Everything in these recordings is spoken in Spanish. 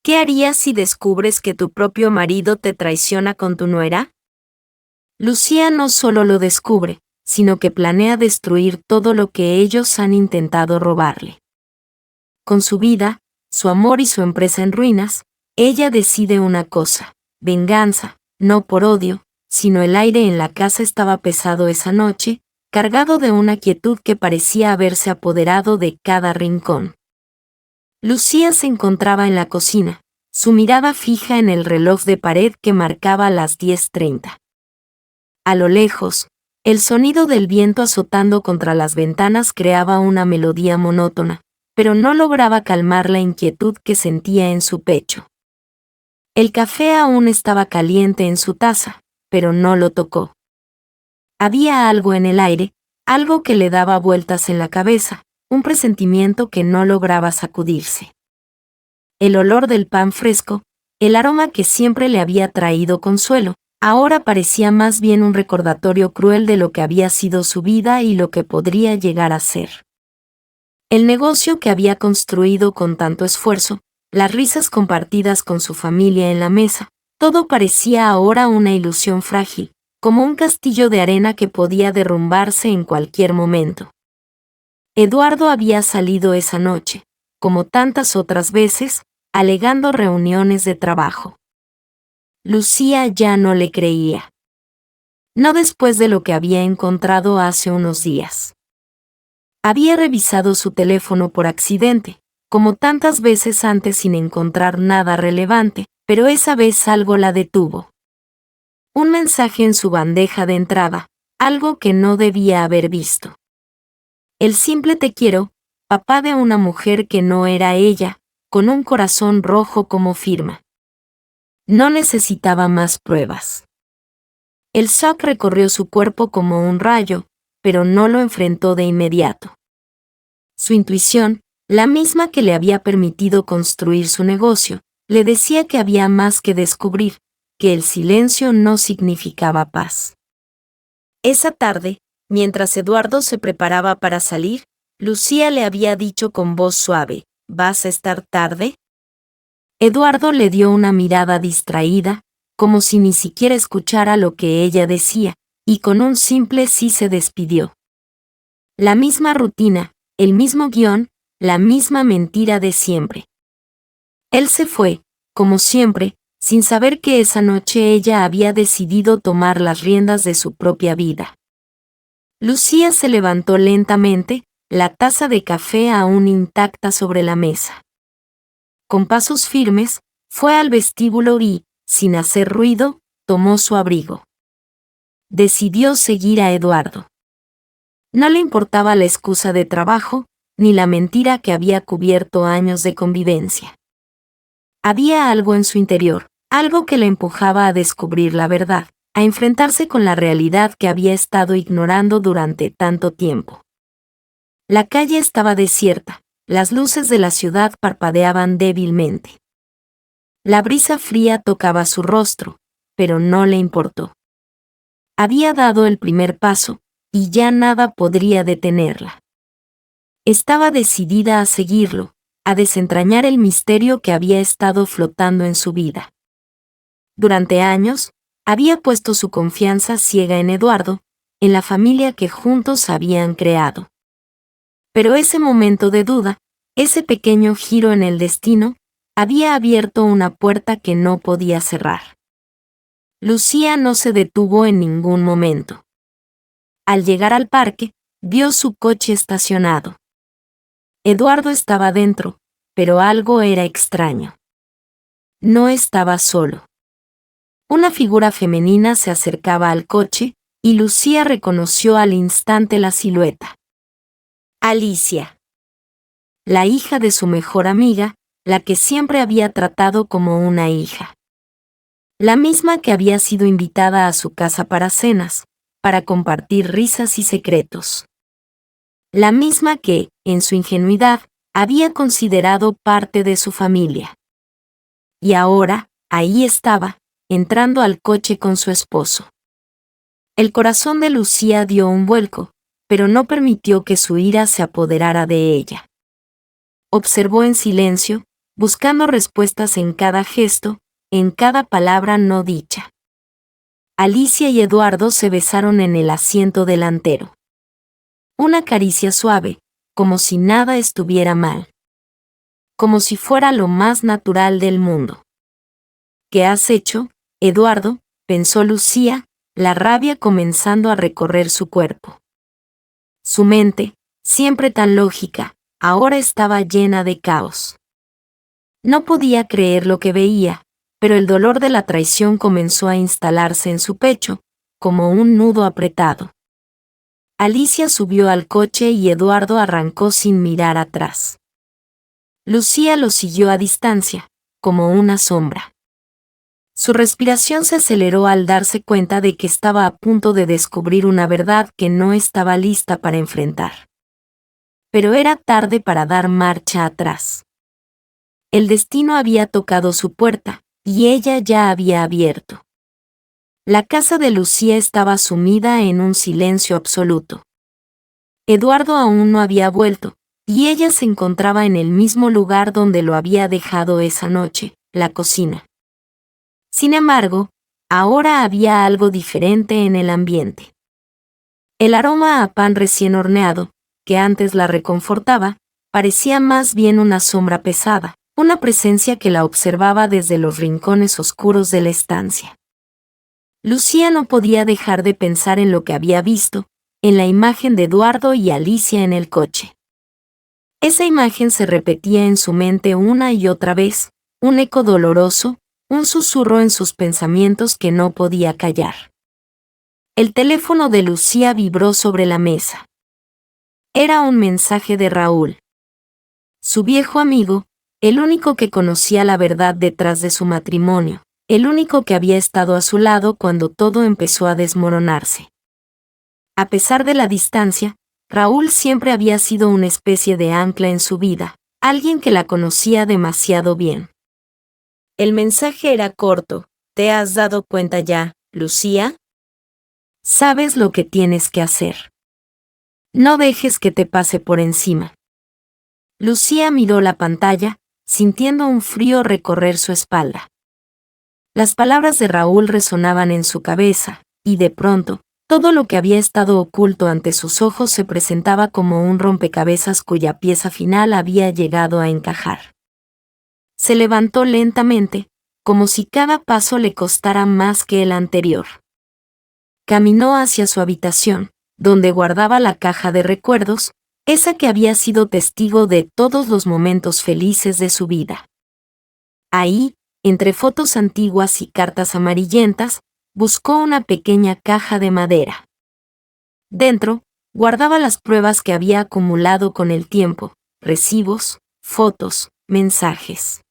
¿Qué harías si descubres que tu propio marido te traiciona con tu nuera? Lucía no solo lo descubre, sino que planea destruir todo lo que ellos han intentado robarle. Con su vida, su amor y su empresa en ruinas, ella decide una cosa: venganza, no por odio, sino el aire en la casa estaba pesado esa noche, cargado de una quietud que parecía haberse apoderado de cada rincón. Lucía se encontraba en la cocina, su mirada fija en el reloj de pared que marcaba las 10:30. A lo lejos, el sonido del viento azotando contra las ventanas creaba una melodía monótona, pero no lograba calmar la inquietud que sentía en su pecho. El café aún estaba caliente en su taza, pero no lo tocó. Había algo en el aire, algo que le daba vueltas en la cabeza, un presentimiento que no lograba sacudirse. El olor del pan fresco, el aroma que siempre le había traído consuelo, ahora parecía más bien un recordatorio cruel de lo que había sido su vida y lo que podría llegar a ser. El negocio que había construido con tanto esfuerzo, las risas compartidas con su familia en la mesa, todo parecía ahora una ilusión frágil, como un castillo de arena que podía derrumbarse en cualquier momento. Eduardo había salido esa noche, como tantas otras veces, alegando reuniones de trabajo. Lucía ya no le creía. No después de lo que había encontrado hace unos días. Había revisado su teléfono por accidente, como tantas veces antes sin encontrar nada relevante, pero esa vez algo la detuvo. Un mensaje en su bandeja de entrada, algo que no debía haber visto. El simple te quiero, papá de una mujer que no era ella, con un corazón rojo como firma. No necesitaba más pruebas. El shock recorrió su cuerpo como un rayo, pero no lo enfrentó de inmediato. Su intuición, la misma que le había permitido construir su negocio, le decía que había más que descubrir, que el silencio no significaba paz. Esa tarde, mientras Eduardo se preparaba para salir, Lucía le había dicho con voz suave: ¿vas a estar tarde? Eduardo le dio una mirada distraída, como si ni siquiera escuchara lo que ella decía, y con un simple sí se despidió. La misma rutina, el mismo guión, la misma mentira de siempre. Él se fue, como siempre, sin saber que esa noche ella había decidido tomar las riendas de su propia vida. Lucía se levantó lentamente, la taza de café aún intacta sobre la mesa. Con pasos firmes, fue al vestíbulo y, sin hacer ruido, tomó su abrigo. Decidió seguir a Eduardo. No le importaba la excusa de trabajo, ni la mentira que había cubierto años de convivencia. Había algo en su interior, algo que le empujaba a descubrir la verdad, a enfrentarse con la realidad que había estado ignorando durante tanto tiempo. La calle estaba desierta, las luces de la ciudad parpadeaban débilmente. La brisa fría tocaba su rostro, pero no le importó. Había dado el primer paso, y ya nada podría detenerla. Estaba decidida a seguirlo, a desentrañar el misterio que había estado flotando en su vida. Durante años, había puesto su confianza ciega en Eduardo, en la familia que juntos habían creado. Pero ese momento de duda, ese pequeño giro en el destino, había abierto una puerta que no podía cerrar. Lucía no se detuvo en ningún momento. Al llegar al parque, vio su coche estacionado. Eduardo estaba dentro, pero algo era extraño. No estaba solo. Una figura femenina se acercaba al coche, y Lucía reconoció al instante la silueta. Alicia. La hija de su mejor amiga, la que siempre había tratado como una hija. La misma que había sido invitada a su casa para cenas, para compartir risas y secretos. La misma que, en su ingenuidad, había considerado parte de su familia. Y ahora, ahí estaba, entrando al coche con su esposo. El corazón de Lucía dio un vuelco, pero no permitió que su ira se apoderara de ella. Observó en silencio, buscando respuestas en cada gesto, en cada palabra no dicha. Alicia y Eduardo se besaron en el asiento delantero. Una caricia suave, como si nada estuviera mal. Como si fuera lo más natural del mundo. ¿Qué has hecho, Eduardo?, pensó Lucía, la rabia comenzando a recorrer su cuerpo. Su mente, siempre tan lógica, ahora estaba llena de caos. No podía creer lo que veía, pero el dolor de la traición comenzó a instalarse en su pecho, como un nudo apretado. Alicia subió al coche y Eduardo arrancó sin mirar atrás. Lucía lo siguió a distancia, como una sombra. Su respiración se aceleró al darse cuenta de que estaba a punto de descubrir una verdad que no estaba lista para enfrentar. Pero era tarde para dar marcha atrás. El destino había tocado su puerta, y ella ya había abierto. La casa de Lucía estaba sumida en un silencio absoluto. Eduardo aún no había vuelto, y ella se encontraba en el mismo lugar donde lo había dejado esa noche, la cocina. Sin embargo, ahora había algo diferente en el ambiente. El aroma a pan recién horneado, que antes la reconfortaba, parecía más bien una sombra pesada, una presencia que la observaba desde los rincones oscuros de la estancia. Lucía no podía dejar de pensar en lo que había visto, en la imagen de Eduardo y Alicia en el coche. Esa imagen se repetía en su mente una y otra vez, un eco doloroso, un susurro en sus pensamientos que no podía callar. El teléfono de Lucía vibró sobre la mesa. Era un mensaje de Raúl. Su viejo amigo, el único que conocía la verdad detrás de su matrimonio, el único que había estado a su lado cuando todo empezó a desmoronarse. A pesar de la distancia, Raúl siempre había sido una especie de ancla en su vida, alguien que la conocía demasiado bien. El mensaje era corto. ¿Te has dado cuenta ya, Lucía? Sabes lo que tienes que hacer. No dejes que te pase por encima. Lucía miró la pantalla, sintiendo un frío recorrer su espalda. Las palabras de Raúl resonaban en su cabeza, y de pronto, todo lo que había estado oculto ante sus ojos se presentaba como un rompecabezas cuya pieza final había llegado a encajar. Se levantó lentamente, como si cada paso le costara más que el anterior. Caminó hacia su habitación, donde guardaba la caja de recuerdos, esa que había sido testigo de todos los momentos felices de su vida. Ahí, entre fotos antiguas y cartas amarillentas, buscó una pequeña caja de madera. Dentro, guardaba las pruebas que había acumulado con el tiempo, recibos, fotos, mensajes.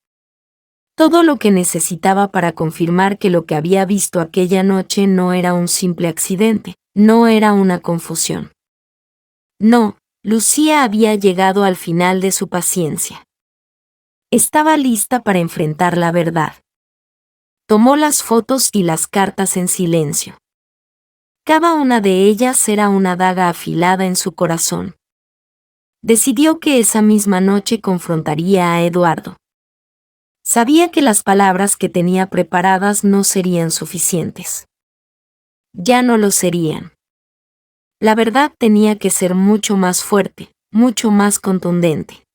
Todo lo que necesitaba para confirmar que lo que había visto aquella noche no era un simple accidente, no era una confusión. No, Lucía había llegado al final de su paciencia. Estaba lista para enfrentar la verdad. Tomó las fotos y las cartas en silencio. Cada una de ellas era una daga afilada en su corazón. Decidió que esa misma noche confrontaría a Eduardo. Sabía que las palabras que tenía preparadas no serían suficientes. Ya no lo serían. La verdad tenía que ser mucho más fuerte, mucho más contundente.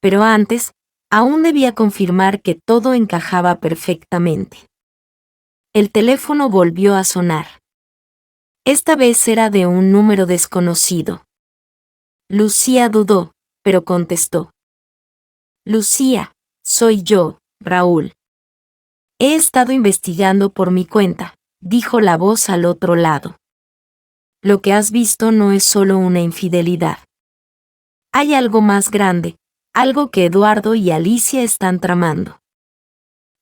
Pero antes, aún debía confirmar que todo encajaba perfectamente. El teléfono volvió a sonar. Esta vez era de un número desconocido. Lucía dudó, pero contestó. Lucía, soy yo, Raúl. He estado investigando por mi cuenta, dijo la voz al otro lado. Lo que has visto no es solo una infidelidad. Hay algo más grande, algo que Eduardo y Alicia están tramando.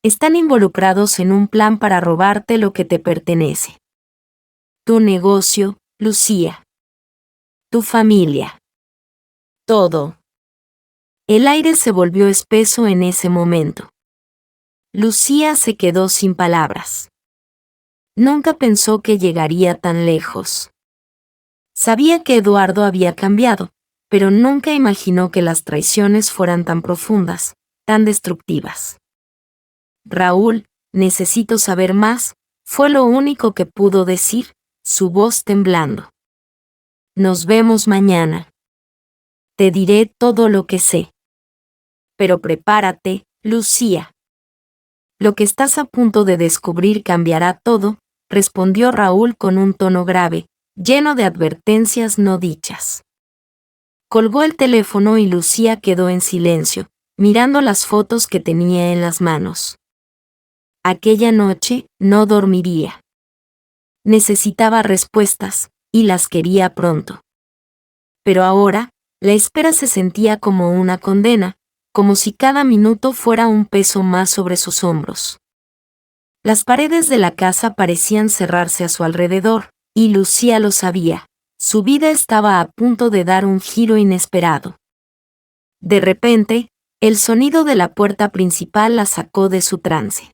Están involucrados en un plan para robarte lo que te pertenece. Tu negocio, Lucía. Tu familia. Todo. El aire se volvió espeso en ese momento. Lucía se quedó sin palabras. Nunca pensó que llegaría tan lejos. Sabía que Eduardo había cambiado, pero nunca imaginó que las traiciones fueran tan profundas, tan destructivas. Raúl, necesito saber más, fue lo único que pudo decir, su voz temblando. Nos vemos mañana. Te diré todo lo que sé. Pero prepárate, Lucía. Lo que estás a punto de descubrir cambiará todo, respondió Raúl con un tono grave, lleno de advertencias no dichas. Colgó el teléfono y Lucía quedó en silencio, mirando las fotos que tenía en las manos. Aquella noche no dormiría. Necesitaba respuestas, y las quería pronto. Pero ahora, la espera se sentía como una condena, como si cada minuto fuera un peso más sobre sus hombros. Las paredes de la casa parecían cerrarse a su alrededor, y Lucía lo sabía. Su vida estaba a punto de dar un giro inesperado. De repente, el sonido de la puerta principal la sacó de su trance.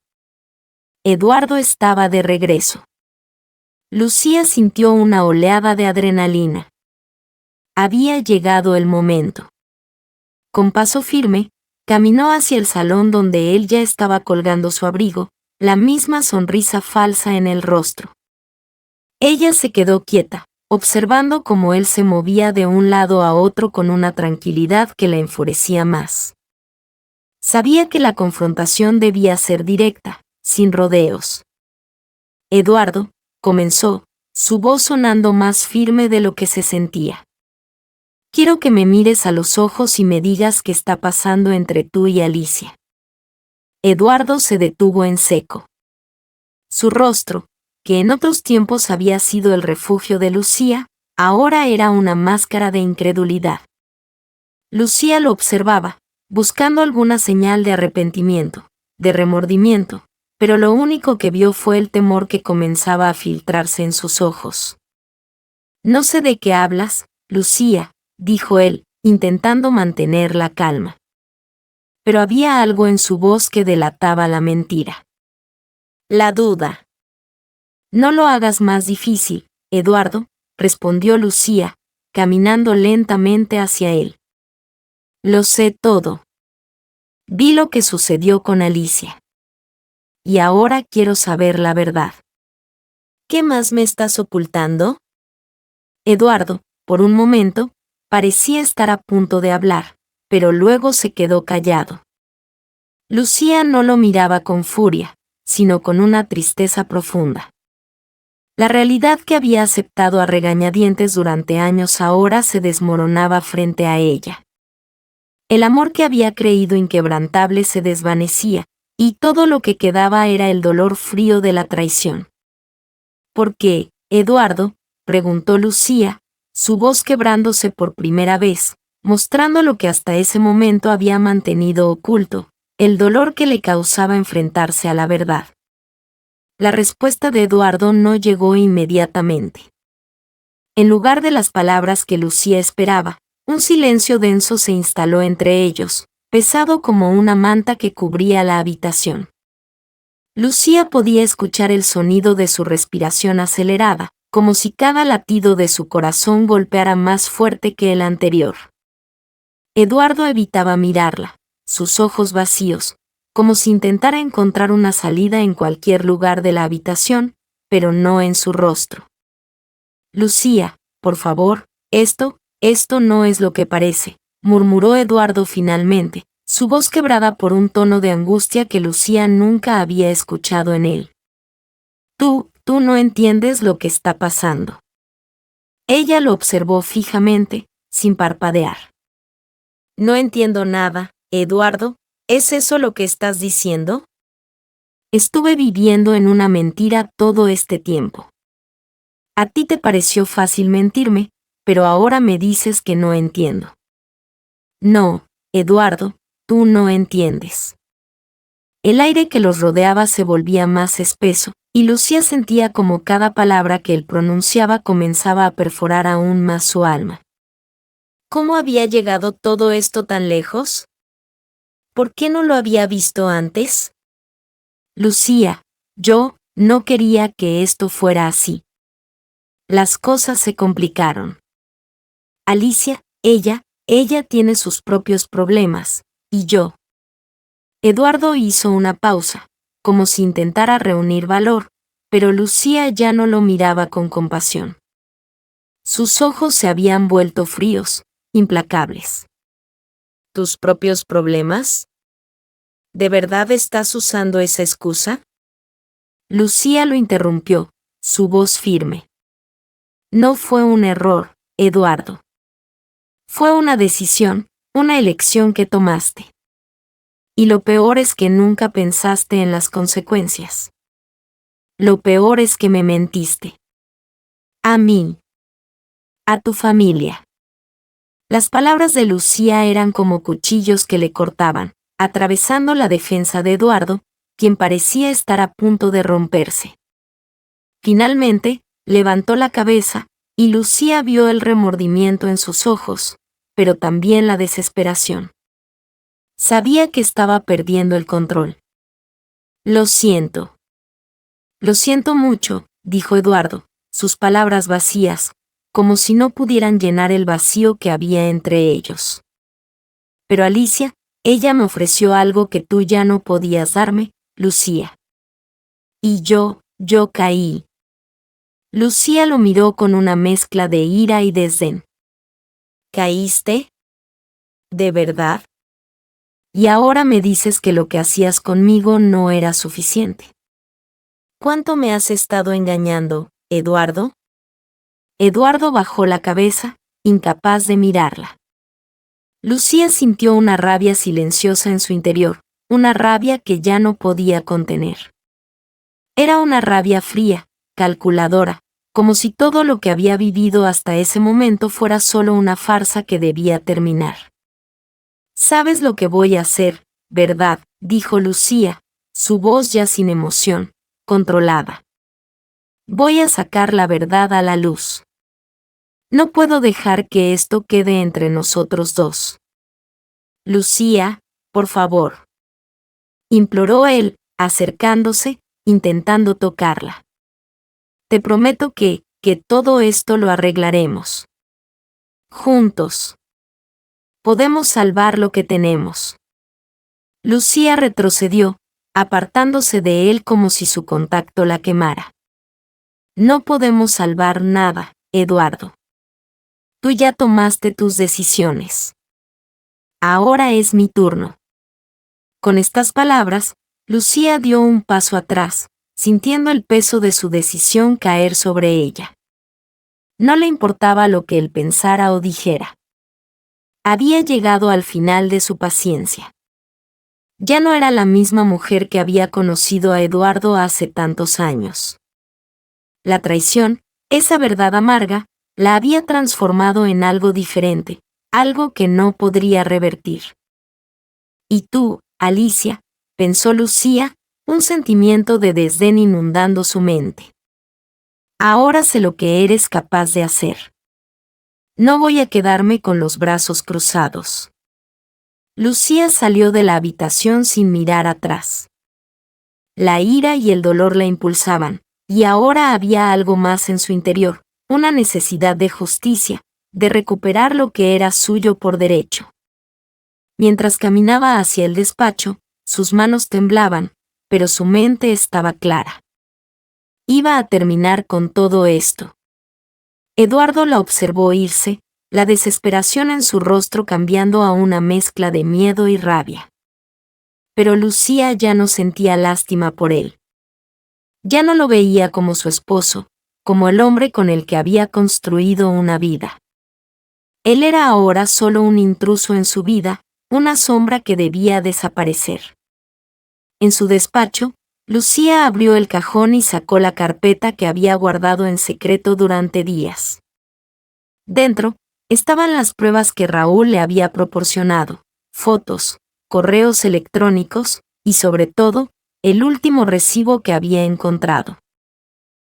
Eduardo estaba de regreso. Lucía sintió una oleada de adrenalina. Había llegado el momento. Con paso firme, caminó hacia el salón donde él ya estaba colgando su abrigo, la misma sonrisa falsa en el rostro. Ella se quedó quieta, observando cómo él se movía de un lado a otro con una tranquilidad que la enfurecía más. Sabía que la confrontación debía ser directa, sin rodeos. Eduardo, comenzó, su voz sonando más firme de lo que se sentía. Quiero que me mires a los ojos y me digas qué está pasando entre tú y Alicia. Eduardo se detuvo en seco. Su rostro, que en otros tiempos había sido el refugio de Lucía, ahora era una máscara de incredulidad. Lucía lo observaba, buscando alguna señal de arrepentimiento, de remordimiento, pero lo único que vio fue el temor que comenzaba a filtrarse en sus ojos. No sé de qué hablas, Lucía, dijo él, intentando mantener la calma. Pero había algo en su voz que delataba la mentira. La duda. No lo hagas más difícil, Eduardo, respondió Lucía, caminando lentamente hacia él. Lo sé todo. Vi lo que sucedió con Alicia. Y ahora quiero saber la verdad. ¿Qué más me estás ocultando? Eduardo, por un momento, parecía estar a punto de hablar, pero luego se quedó callado. Lucía no lo miraba con furia, sino con una tristeza profunda. La realidad que había aceptado a regañadientes durante años ahora se desmoronaba frente a ella. El amor que había creído inquebrantable se desvanecía, y todo lo que quedaba era el dolor frío de la traición. ¿Por qué, Eduardo?, preguntó Lucía, su voz quebrándose por primera vez, mostrando lo que hasta ese momento había mantenido oculto, el dolor que le causaba enfrentarse a la verdad. La respuesta de Eduardo no llegó inmediatamente. En lugar de las palabras que Lucía esperaba, un silencio denso se instaló entre ellos, pesado como una manta que cubría la habitación. Lucía podía escuchar el sonido de su respiración acelerada, como si cada latido de su corazón golpeara más fuerte que el anterior. Eduardo evitaba mirarla, sus ojos vacíos, como si intentara encontrar una salida en cualquier lugar de la habitación, pero no en su rostro. Lucía, por favor, esto no es lo que parece, murmuró Eduardo finalmente, su voz quebrada por un tono de angustia que Lucía nunca había escuchado en él. Tú no entiendes lo que está pasando. Ella lo observó fijamente, sin parpadear. No entiendo nada, Eduardo, ¿es eso lo que estás diciendo? Estuve viviendo en una mentira todo este tiempo. A ti te pareció fácil mentirme, pero ahora me dices que no entiendo. No, Eduardo, tú no entiendes. El aire que los rodeaba se volvía más espeso, y Lucía sentía como cada palabra que él pronunciaba comenzaba a perforar aún más su alma. ¿Cómo había llegado todo esto tan lejos? ¿Por qué no lo había visto antes? Lucía, yo no quería que esto fuera así. Las cosas se complicaron. Alicia, ella tiene sus propios problemas, y yo. Eduardo hizo una pausa, como si intentara reunir valor, pero Lucía ya no lo miraba con compasión. Sus ojos se habían vuelto fríos, implacables. ¿Tus propios problemas? ¿De verdad estás usando esa excusa? Lucía lo interrumpió, su voz firme. No fue un error, Eduardo. Fue una decisión, una elección que tomaste. Y lo peor es que nunca pensaste en las consecuencias. Lo peor es que me mentiste. A mí. A tu familia. Las palabras de Lucía eran como cuchillos que le cortaban, atravesando la defensa de Eduardo, quien parecía estar a punto de romperse. Finalmente, levantó la cabeza, y Lucía vio el remordimiento en sus ojos, pero también la desesperación. Sabía que estaba perdiendo el control. Lo siento. Lo siento mucho, dijo Eduardo, sus palabras vacías, como si no pudieran llenar el vacío que había entre ellos. Pero Alicia, ella me ofreció algo que tú ya no podías darme, Lucía. Y yo caí. Lucía lo miró con una mezcla de ira y desdén. ¿Caíste? ¿De verdad? Y ahora me dices que lo que hacías conmigo no era suficiente. ¿Cuánto me has estado engañando, Eduardo? Eduardo bajó la cabeza, incapaz de mirarla. Lucía sintió una rabia silenciosa en su interior, una rabia que ya no podía contener. Era una rabia fría, calculadora, como si todo lo que había vivido hasta ese momento fuera solo una farsa que debía terminar. «Sabes lo que voy a hacer, ¿verdad?», dijo Lucía, su voz ya sin emoción, controlada. «Voy a sacar la verdad a la luz. No puedo dejar que esto quede entre nosotros dos. Lucía, por favor», imploró él, acercándose, intentando tocarla. «Te prometo que todo esto lo arreglaremos. Juntos. Podemos salvar lo que tenemos». Lucía retrocedió, apartándose de él como si su contacto la quemara. «No podemos salvar nada, Eduardo. Tú ya tomaste tus decisiones. Ahora es mi turno». Con estas palabras, Lucía dio un paso atrás, sintiendo el peso de su decisión caer sobre ella. No le importaba lo que él pensara o dijera. Había llegado al final de su paciencia. Ya no era la misma mujer que había conocido a Eduardo hace tantos años. La traición, esa verdad amarga, la había transformado en algo diferente, algo que no podría revertir. «Y tú, Alicia», pensó Lucía, un sentimiento de desdén inundando su mente. «Ahora sé lo que eres capaz de hacer. No voy a quedarme con los brazos cruzados». Lucía salió de la habitación sin mirar atrás. La ira y el dolor la impulsaban, y ahora había algo más en su interior, una necesidad de justicia, de recuperar lo que era suyo por derecho. Mientras caminaba hacia el despacho, sus manos temblaban, pero su mente estaba clara. Iba a terminar con todo esto. Eduardo la observó irse, la desesperación en su rostro cambiando a una mezcla de miedo y rabia. Pero Lucía ya no sentía lástima por él. Ya no lo veía como su esposo, como el hombre con el que había construido una vida. Él era ahora solo un intruso en su vida, una sombra que debía desaparecer. En su despacho, Lucía abrió el cajón y sacó la carpeta que había guardado en secreto durante días. Dentro, estaban las pruebas que Raúl le había proporcionado, fotos, correos electrónicos, y sobre todo, el último recibo que había encontrado.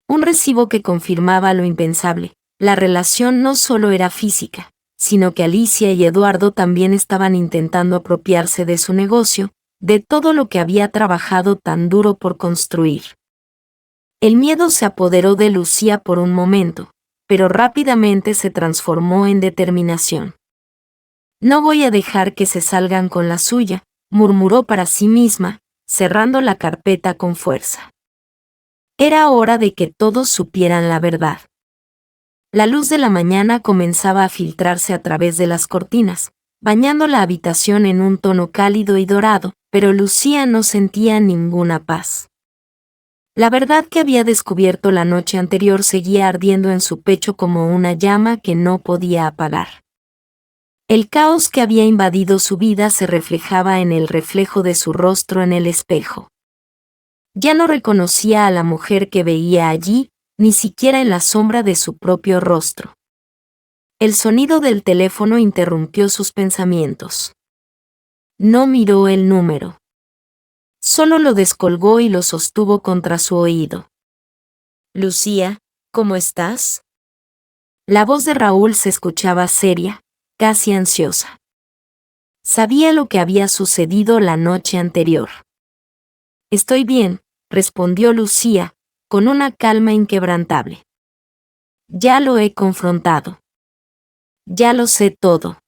Un recibo que confirmaba lo impensable, la relación no solo era física, sino que Alicia y Eduardo también estaban intentando apropiarse de su negocio, de todo lo que había trabajado tan duro por construir. El miedo se apoderó de Lucía por un momento, pero rápidamente se transformó en determinación. «No voy a dejar que se salgan con la suya», murmuró para sí misma, cerrando la carpeta con fuerza. Era hora de que todos supieran la verdad. La luz de la mañana comenzaba a filtrarse a través de las cortinas, bañando la habitación en un tono cálido y dorado, pero Lucía no sentía ninguna paz. La verdad que había descubierto la noche anterior seguía ardiendo en su pecho como una llama que no podía apagar. El caos que había invadido su vida se reflejaba en el reflejo de su rostro en el espejo. Ya no reconocía a la mujer que veía allí, ni siquiera en la sombra de su propio rostro. El sonido del teléfono interrumpió sus pensamientos. No miró el número. Solo lo descolgó y lo sostuvo contra su oído. Lucía, ¿cómo estás? La voz de Raúl se escuchaba seria, casi ansiosa. Sabía lo que había sucedido la noche anterior. Estoy bien, respondió Lucía, con una calma inquebrantable. Ya lo he confrontado. Ya lo sé todo.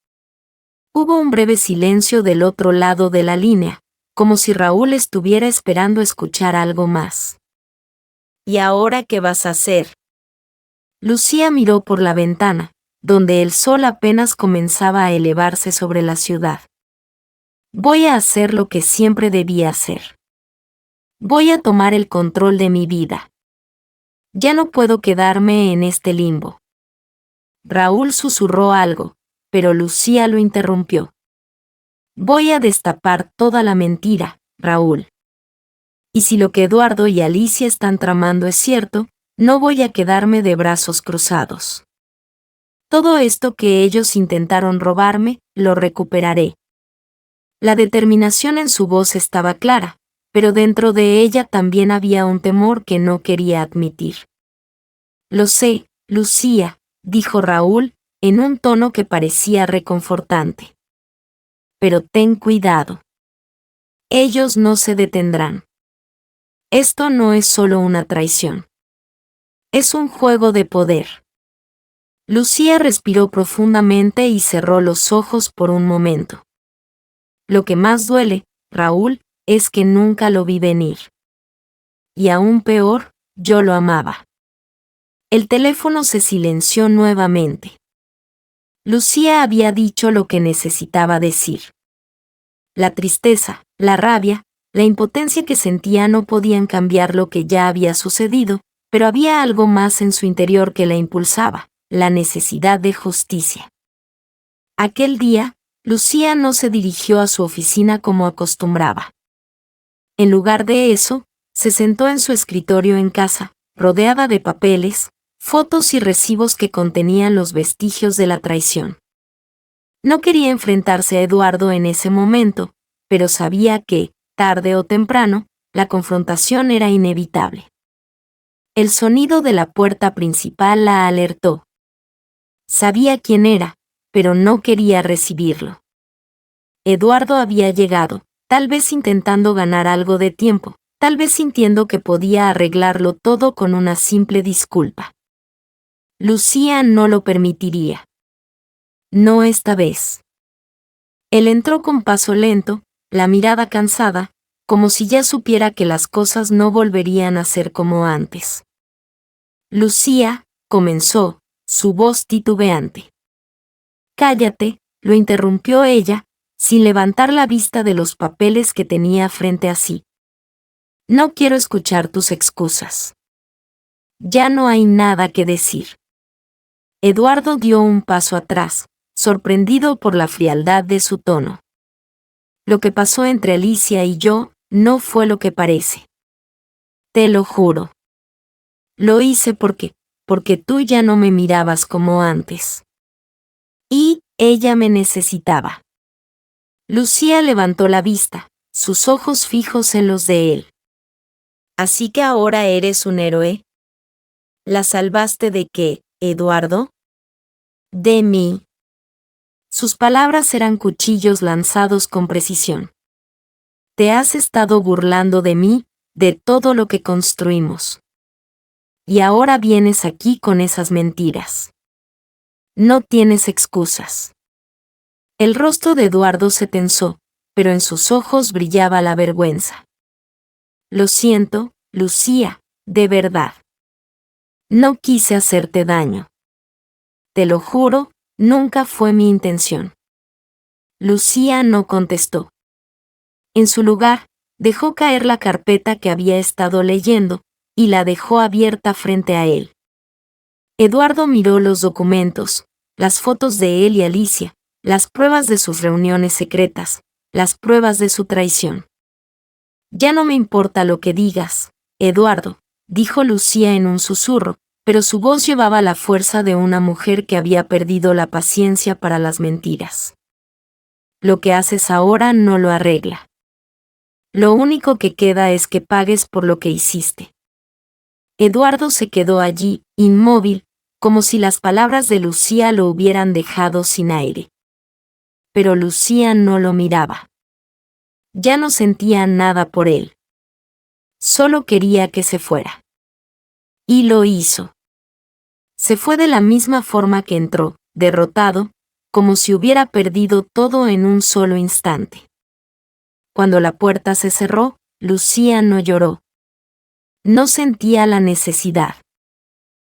Hubo un breve silencio del otro lado de la línea, como si Raúl estuviera esperando escuchar algo más. ¿Y ahora qué vas a hacer? Lucía miró por la ventana, donde el sol apenas comenzaba a elevarse sobre la ciudad. Voy a hacer lo que siempre debía hacer. Voy a tomar el control de mi vida. Ya no puedo quedarme en este limbo. Raúl susurró algo, pero Lucía lo interrumpió. Voy a destapar toda la mentira, Raúl. Y si lo que Eduardo y Alicia están tramando es cierto, no voy a quedarme de brazos cruzados. Todo esto que ellos intentaron robarme, lo recuperaré. La determinación en su voz estaba clara, pero dentro de ella también había un temor que no quería admitir. Lo sé, Lucía, dijo Raúl, en un tono que parecía reconfortante. Pero ten cuidado. Ellos no se detendrán. Esto no es solo una traición. Es un juego de poder. Lucía respiró profundamente y cerró los ojos por un momento. Lo que más duele, Raúl, es que nunca lo vi venir. Y aún peor, yo lo amaba. El teléfono se silenció nuevamente. Lucía había dicho lo que necesitaba decir. La tristeza, la rabia, la impotencia que sentía no podían cambiar lo que ya había sucedido, pero había algo más en su interior que la impulsaba, la necesidad de justicia. Aquel día, Lucía no se dirigió a su oficina como acostumbraba. En lugar de eso, se sentó en su escritorio en casa, rodeada de papeles, fotos y recibos que contenían los vestigios de la traición. No quería enfrentarse a Eduardo en ese momento, pero sabía que, tarde o temprano, la confrontación era inevitable. El sonido de la puerta principal la alertó. Sabía quién era, pero no quería recibirlo. Eduardo había llegado, tal vez intentando ganar algo de tiempo, tal vez sintiendo que podía arreglarlo todo con una simple disculpa. Lucía no lo permitiría. No esta vez. Él entró con paso lento, la mirada cansada, como si ya supiera que las cosas no volverían a ser como antes. Lucía, comenzó, su voz titubeante. Cállate, lo interrumpió ella, sin levantar la vista de los papeles que tenía frente a sí. No quiero escuchar tus excusas. Ya no hay nada que decir. Eduardo dio un paso atrás, sorprendido por la frialdad de su tono. Lo que pasó entre Alicia y yo no fue lo que parece. Te lo juro. Lo hice porque tú ya no me mirabas como antes. Y ella me necesitaba. Lucía levantó la vista, sus ojos fijos en los de él. ¿Así que ahora eres un héroe? ¿La salvaste de qué, Eduardo? De mí. Sus palabras eran cuchillos lanzados con precisión. Te has estado burlando de mí, de todo lo que construimos. Y ahora vienes aquí con esas mentiras. No tienes excusas. El rostro de Eduardo se tensó, pero en sus ojos brillaba la vergüenza. Lo siento, Lucía, de verdad. No quise hacerte daño. Te lo juro, nunca fue mi intención. Lucía no contestó. En su lugar, dejó caer la carpeta que había estado leyendo, y la dejó abierta frente a él. Eduardo miró los documentos, las fotos de él y Alicia, las pruebas de sus reuniones secretas, las pruebas de su traición. Ya no me importa lo que digas, Eduardo, dijo Lucía en un susurro, pero su voz llevaba la fuerza de una mujer que había perdido la paciencia para las mentiras. Lo que haces ahora no lo arregla. Lo único que queda es que pagues por lo que hiciste. Eduardo se quedó allí, inmóvil, como si las palabras de Lucía lo hubieran dejado sin aire. Pero Lucía no lo miraba. Ya no sentía nada por él. Solo quería que se fuera. Y lo hizo. Se fue de la misma forma que entró, derrotado, como si hubiera perdido todo en un solo instante. Cuando la puerta se cerró, Lucía no lloró. No sentía la necesidad.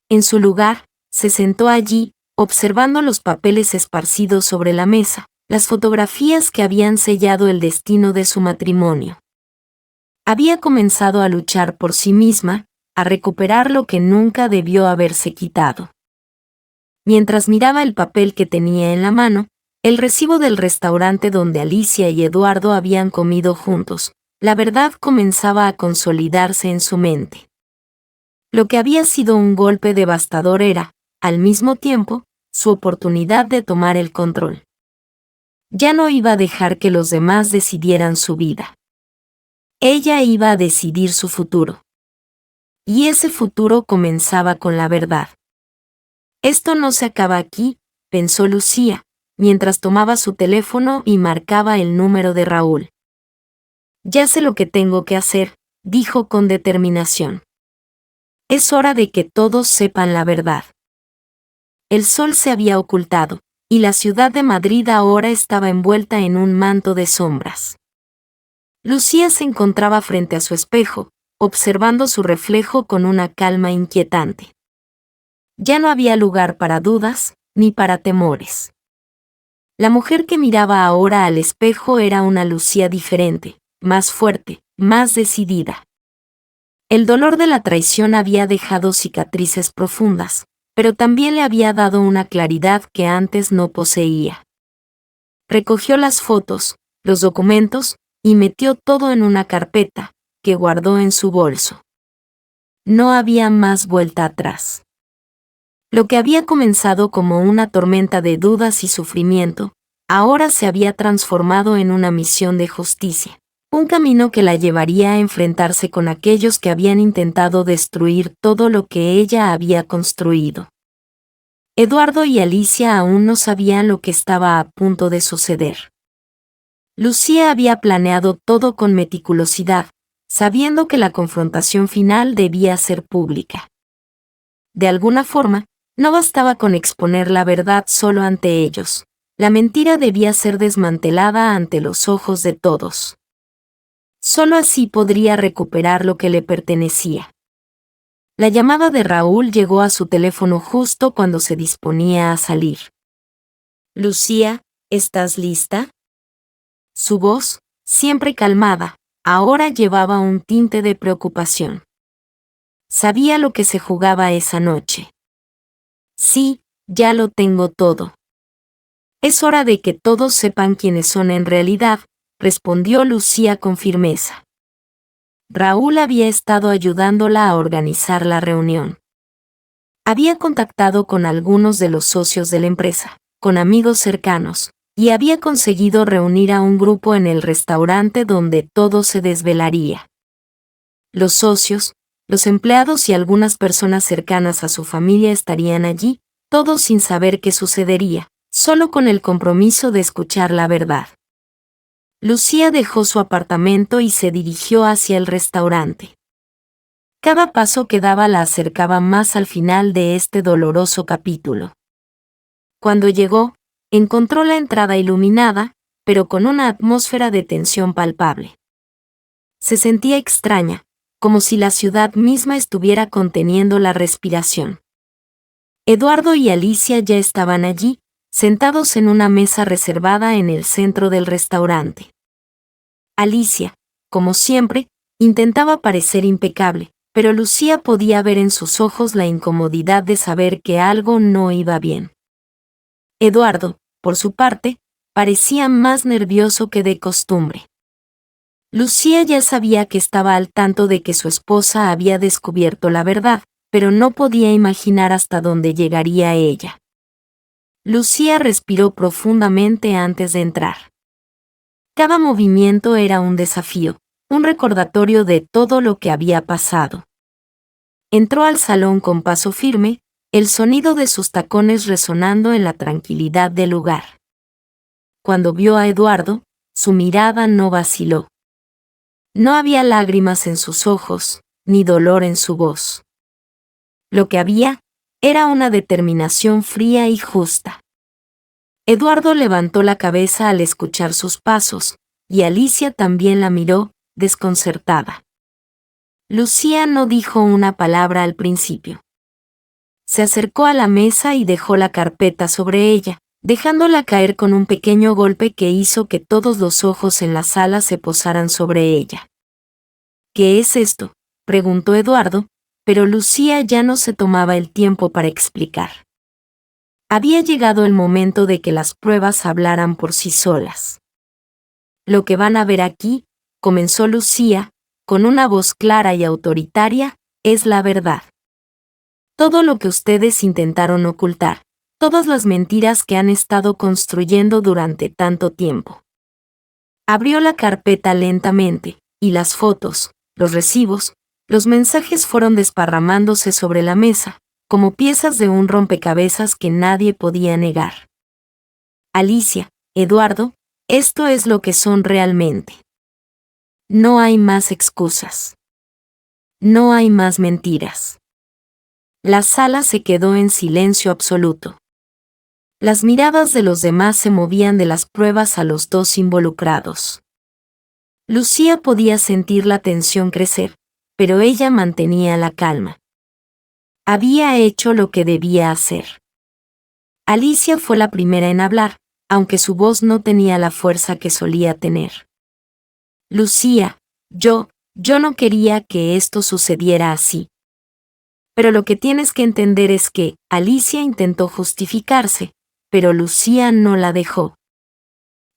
En su lugar, se sentó allí, observando los papeles esparcidos sobre la mesa, las fotografías que habían sellado el destino de su matrimonio. Había comenzado a luchar por sí misma, a recuperar lo que nunca debió haberse quitado. Mientras miraba el papel que tenía en la mano, el recibo del restaurante donde Alicia y Eduardo habían comido juntos, la verdad comenzaba a consolidarse en su mente. Lo que había sido un golpe devastador era, al mismo tiempo, su oportunidad de tomar el control. Ya no iba a dejar que los demás decidieran su vida. Ella iba a decidir su futuro. Y ese futuro comenzaba con la verdad. Esto no se acaba aquí, pensó Lucía, mientras tomaba su teléfono y marcaba el número de Raúl. Ya sé lo que tengo que hacer, dijo con determinación. Es hora de que todos sepan la verdad. El sol se había ocultado, y la ciudad de Madrid ahora estaba envuelta en un manto de sombras. Lucía se encontraba frente a su espejo, observando su reflejo con una calma inquietante. Ya no había lugar para dudas, ni para temores. La mujer que miraba ahora al espejo era una Lucía diferente, más fuerte, más decidida. El dolor de la traición había dejado cicatrices profundas, pero también le había dado una claridad que antes no poseía. Recogió las fotos, los documentos, y metió todo en una carpeta, que guardó en su bolso. No había más vuelta atrás. Lo que había comenzado como una tormenta de dudas y sufrimiento, ahora se había transformado en una misión de justicia, un camino que la llevaría a enfrentarse con aquellos que habían intentado destruir todo lo que ella había construido. Eduardo y Alicia aún no sabían lo que estaba a punto de suceder. Lucía había planeado todo con meticulosidad, sabiendo que la confrontación final debía ser pública. De alguna forma, no bastaba con exponer la verdad solo ante ellos. La mentira debía ser desmantelada ante los ojos de todos. Solo así podría recuperar lo que le pertenecía. La llamada de Raúl llegó a su teléfono justo cuando se disponía a salir. Lucía, ¿estás lista? Su voz, siempre calmada, ahora llevaba un tinte de preocupación. Sabía lo que se jugaba esa noche. Sí, ya lo tengo todo. Es hora de que todos sepan quiénes son en realidad, respondió Lucía con firmeza. Raúl había estado ayudándola a organizar la reunión. Había contactado con algunos de los socios de la empresa, con amigos cercanos, y había conseguido reunir a un grupo en el restaurante donde todo se desvelaría. Los socios, los empleados y algunas personas cercanas a su familia estarían allí, todos sin saber qué sucedería, solo con el compromiso de escuchar la verdad. Lucía dejó su apartamento y se dirigió hacia el restaurante. Cada paso que daba la acercaba más al final de este doloroso capítulo. Cuando llegó, encontró la entrada iluminada, pero con una atmósfera de tensión palpable. Se sentía extraña, como si la ciudad misma estuviera conteniendo la respiración. Eduardo y Alicia ya estaban allí, sentados en una mesa reservada en el centro del restaurante. Alicia, como siempre, intentaba parecer impecable, pero Lucía podía ver en sus ojos la incomodidad de saber que algo no iba bien. Eduardo, por su parte, parecía más nervioso que de costumbre. Lucía ya sabía que estaba al tanto de que su esposa había descubierto la verdad, pero no podía imaginar hasta dónde llegaría ella. Lucía respiró profundamente antes de entrar. Cada movimiento era un desafío, un recordatorio de todo lo que había pasado. Entró al salón con paso firme, el sonido de sus tacones resonando en la tranquilidad del lugar. Cuando vio a Eduardo, su mirada no vaciló. No había lágrimas en sus ojos, ni dolor en su voz. Lo que había era una determinación fría y justa. Eduardo levantó la cabeza al escuchar sus pasos, y Alicia también la miró, desconcertada. Lucía no dijo una palabra al principio. Se acercó a la mesa y dejó la carpeta sobre ella, dejándola caer con un pequeño golpe que hizo que todos los ojos en la sala se posaran sobre ella. ¿Qué es esto?, preguntó Eduardo, pero Lucía ya no se tomaba el tiempo para explicar. Había llegado el momento de que las pruebas hablaran por sí solas. Lo que van a ver aquí, comenzó Lucía, con una voz clara y autoritaria, es la verdad. Todo lo que ustedes intentaron ocultar, todas las mentiras que han estado construyendo durante tanto tiempo. Abrió la carpeta lentamente, y las fotos, los recibos, los mensajes fueron desparramándose sobre la mesa, como piezas de un rompecabezas que nadie podía negar. Alicia, Eduardo, esto es lo que son realmente. No hay más excusas. No hay más mentiras. La sala se quedó en silencio absoluto. Las miradas de los demás se movían de las pruebas a los dos involucrados. Lucía podía sentir la tensión crecer, pero ella mantenía la calma. Había hecho lo que debía hacer. Alicia fue la primera en hablar, aunque su voz no tenía la fuerza que solía tener. Lucía, yo no quería que esto sucediera así. Pero lo que tienes que entender es que Alicia intentó justificarse, pero Lucía no la dejó.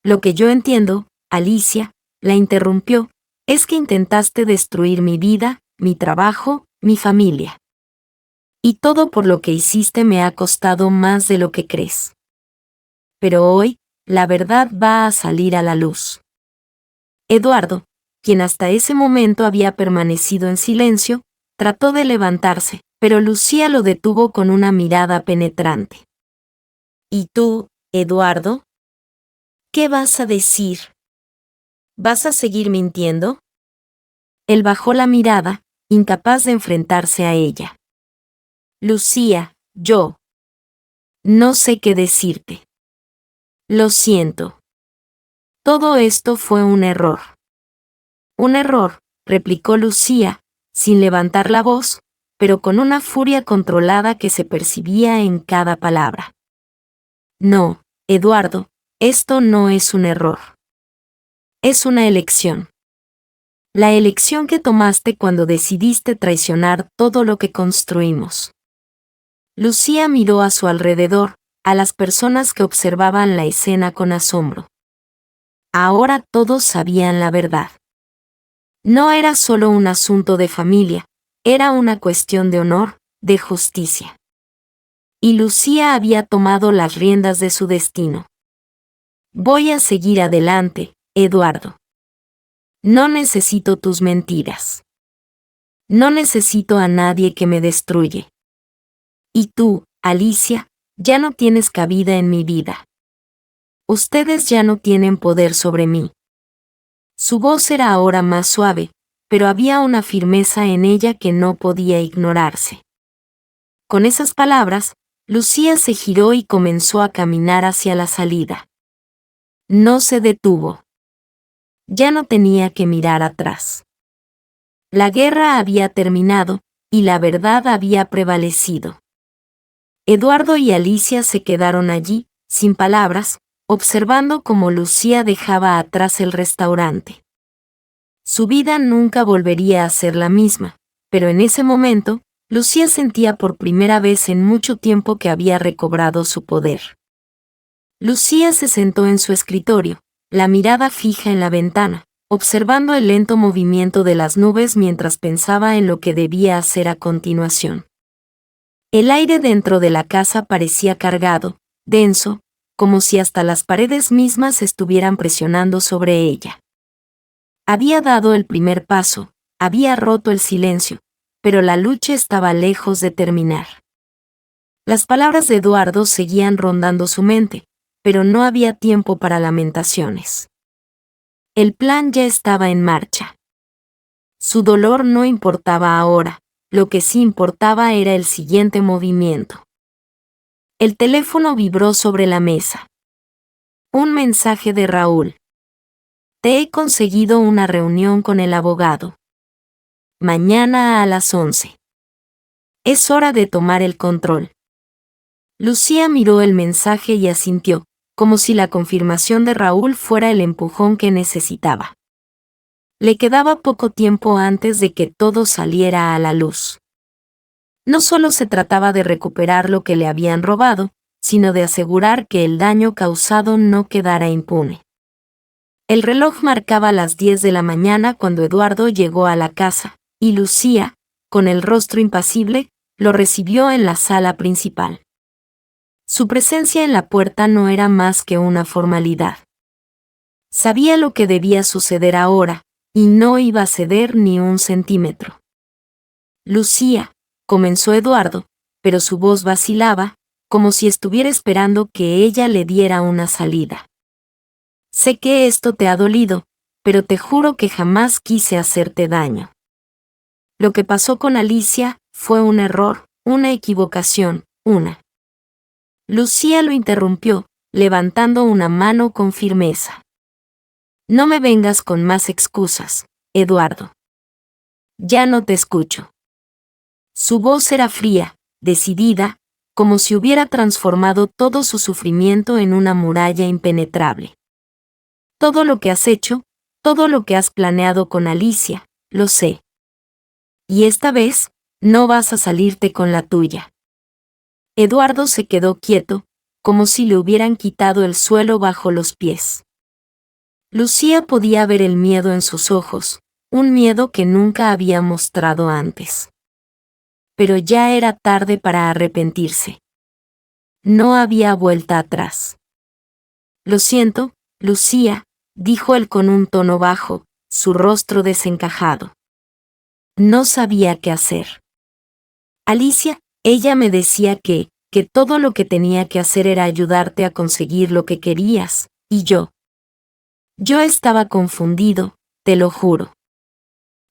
Lo que yo entiendo, Alicia, la interrumpió, es que intentaste destruir mi vida, mi trabajo, mi familia. Y todo por lo que hiciste me ha costado más de lo que crees. Pero hoy, la verdad va a salir a la luz. Eduardo, quien hasta ese momento había permanecido en silencio, trató de levantarse, pero Lucía lo detuvo con una mirada penetrante. ¿Y tú, Eduardo? ¿Qué vas a decir? ¿Vas a seguir mintiendo? Él bajó la mirada, incapaz de enfrentarse a ella. Lucía, yo no sé qué decirte. Lo siento. Todo esto fue un error. Un error, replicó Lucía, sin levantar la voz, pero con una furia controlada que se percibía en cada palabra. No, Eduardo, esto no es un error. Es una elección. La elección que tomaste cuando decidiste traicionar todo lo que construimos. Lucía miró a su alrededor, a las personas que observaban la escena con asombro. Ahora todos sabían la verdad. No era solo un asunto de familia, era una cuestión de honor, de justicia. Y Lucía había tomado las riendas de su destino. Voy a seguir adelante, Eduardo. No necesito tus mentiras. No necesito a nadie que me destruye. Y tú, Alicia, ya no tienes cabida en mi vida. Ustedes ya no tienen poder sobre mí. Su voz era ahora más suave, pero había una firmeza en ella que no podía ignorarse. Con esas palabras, Lucía se giró y comenzó a caminar hacia la salida. No se detuvo. Ya no tenía que mirar atrás. La guerra había terminado, y la verdad había prevalecido. Eduardo y Alicia se quedaron allí, sin palabras, observando cómo Lucía dejaba atrás el restaurante. Su vida nunca volvería a ser la misma, pero en ese momento, Lucía sentía por primera vez en mucho tiempo que había recobrado su poder. Lucía se sentó en su escritorio, la mirada fija en la ventana, observando el lento movimiento de las nubes mientras pensaba en lo que debía hacer a continuación. El aire dentro de la casa parecía cargado, denso, como si hasta las paredes mismas estuvieran presionando sobre ella. Había dado el primer paso, había roto el silencio, pero la lucha estaba lejos de terminar. Las palabras de Eduardo seguían rondando su mente, pero no había tiempo para lamentaciones. El plan ya estaba en marcha. Su dolor no importaba ahora, lo que sí importaba era el siguiente movimiento. El teléfono vibró sobre la mesa. Un mensaje de Raúl. Te he conseguido una reunión con el abogado. Mañana a las 11. Es hora de tomar el control. Lucía miró el mensaje y asintió, como si la confirmación de Raúl fuera el empujón que necesitaba. Le quedaba poco tiempo antes de que todo saliera a la luz. No solo se trataba de recuperar lo que le habían robado, sino de asegurar que el daño causado no quedara impune. El reloj marcaba las 10 de la mañana cuando Eduardo llegó a la casa, y Lucía, con el rostro impasible, lo recibió en la sala principal. Su presencia en la puerta no era más que una formalidad. Sabía lo que debía suceder ahora, y no iba a ceder ni un centímetro. Lucía, comenzó Eduardo, pero su voz vacilaba, como si estuviera esperando que ella le diera una salida. Sé que esto te ha dolido, pero te juro que jamás quise hacerte daño. Lo que pasó con Alicia fue un error, una equivocación, Lucía lo interrumpió, levantando una mano con firmeza. No me vengas con más excusas, Eduardo. Ya no te escucho. Su voz era fría, decidida, como si hubiera transformado todo su sufrimiento en una muralla impenetrable. Todo lo que has hecho, todo lo que has planeado con Alicia, lo sé. Y esta vez, no vas a salirte con la tuya. Eduardo se quedó quieto, como si le hubieran quitado el suelo bajo los pies. Lucía podía ver el miedo en sus ojos, un miedo que nunca había mostrado antes. Pero ya era tarde para arrepentirse. No había vuelta atrás. Lo siento, Lucía, dijo él con un tono bajo, su rostro desencajado. No sabía qué hacer. Alicia, ella me decía que todo lo que tenía que hacer era ayudarte a conseguir lo que querías, y yo estaba confundido, te lo juro.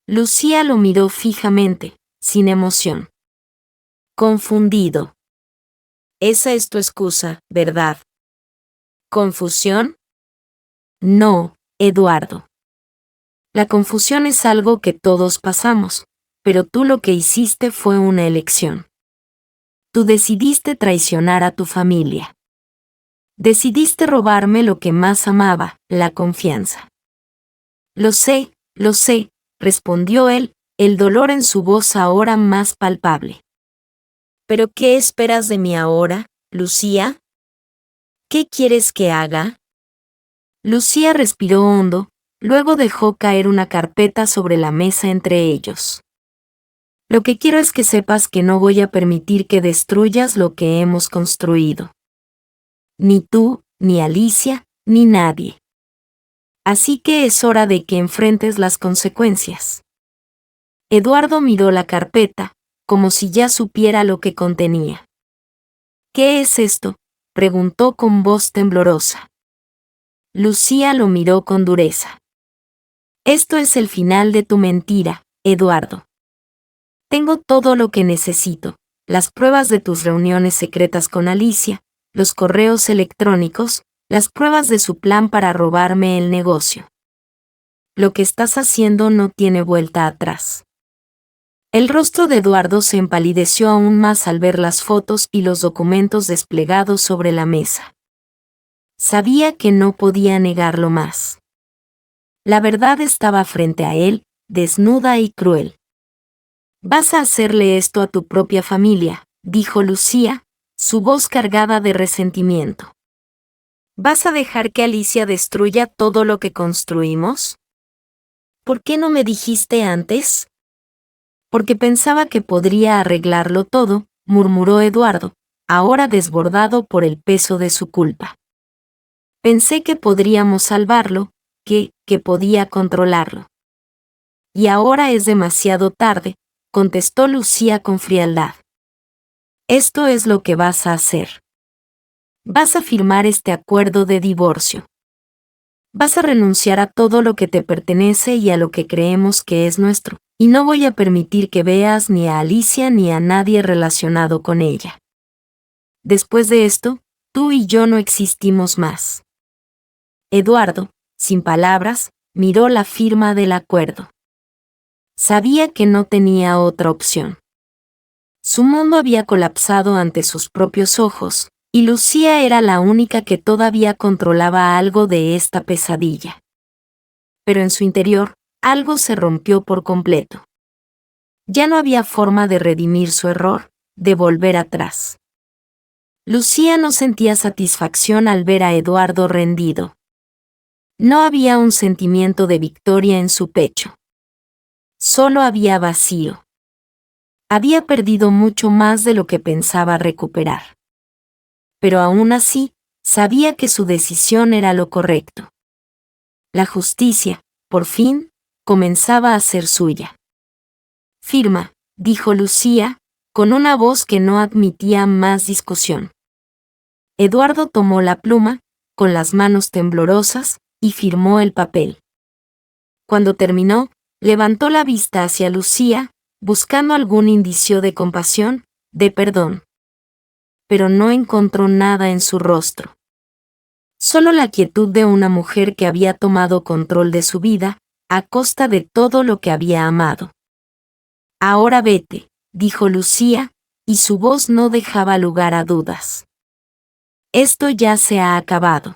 Lucía lo miró fijamente, sin emoción. Confundido. Esa es tu excusa, ¿verdad? ¿Confusión? No, Eduardo. La confusión es algo que todos pasamos, pero tú lo que hiciste fue una elección. Tú decidiste traicionar a tu familia. Decidiste robarme lo que más amaba, la confianza. Lo sé, respondió él, el dolor en su voz ahora más palpable. ¿Pero qué esperas de mí ahora, Lucía? ¿Qué quieres que haga? Lucía respiró hondo, luego dejó caer una carpeta sobre la mesa entre ellos. Lo que quiero es que sepas que no voy a permitir que destruyas lo que hemos construido. Ni tú, ni Alicia, ni nadie. Así que es hora de que enfrentes las consecuencias. Eduardo miró la carpeta, como si ya supiera lo que contenía. ¿Qué es esto?, preguntó con voz temblorosa. Lucía lo miró con dureza. Esto es el final de tu mentira, Eduardo. Tengo todo lo que necesito, las pruebas de tus reuniones secretas con Alicia, los correos electrónicos, las pruebas de su plan para robarme el negocio. Lo que estás haciendo no tiene vuelta atrás. El rostro de Eduardo se empalideció aún más al ver las fotos y los documentos desplegados sobre la mesa. Sabía que no podía negarlo más. La verdad estaba frente a él, desnuda y cruel. «Vas a hacerle esto a tu propia familia», dijo Lucía, su voz cargada de resentimiento. «¿Vas a dejar que Alicia destruya todo lo que construimos? ¿Por qué no me dijiste antes?» «Porque pensaba que podría arreglarlo todo», murmuró Eduardo, ahora desbordado por el peso de su culpa. «Pensé que podríamos salvarlo, que podía controlarlo». «Y ahora es demasiado tarde», contestó Lucía con frialdad. «Esto es lo que vas a hacer. Vas a firmar este acuerdo de divorcio. Vas a renunciar a todo lo que te pertenece y a lo que creemos que es nuestro, y no voy a permitir que veas ni a Alicia ni a nadie relacionado con ella. Después de esto, tú y yo no existimos más». Eduardo, sin palabras, miró la firma del acuerdo. Sabía que no tenía otra opción. Su mundo había colapsado ante sus propios ojos, y Lucía era la única que todavía controlaba algo de esta pesadilla. Pero en su interior, algo se rompió por completo. Ya no había forma de redimir su error, de volver atrás. Lucía no sentía satisfacción al ver a Eduardo rendido. No había un sentimiento de victoria en su pecho. Solo había vacío. Había perdido mucho más de lo que pensaba recuperar. Pero aún así, sabía que su decisión era lo correcto. La justicia, por fin, comenzaba a ser suya. «Firma», dijo Lucía, con una voz que no admitía más discusión. Eduardo tomó la pluma, con las manos temblorosas, y firmó el papel. Cuando terminó, levantó la vista hacia Lucía, buscando algún indicio de compasión, de perdón. Pero no encontró nada en su rostro. Solo la quietud de una mujer que había tomado control de su vida, a costa de todo lo que había amado. «Ahora vete», dijo Lucía, y su voz no dejaba lugar a dudas. «Esto ya se ha acabado».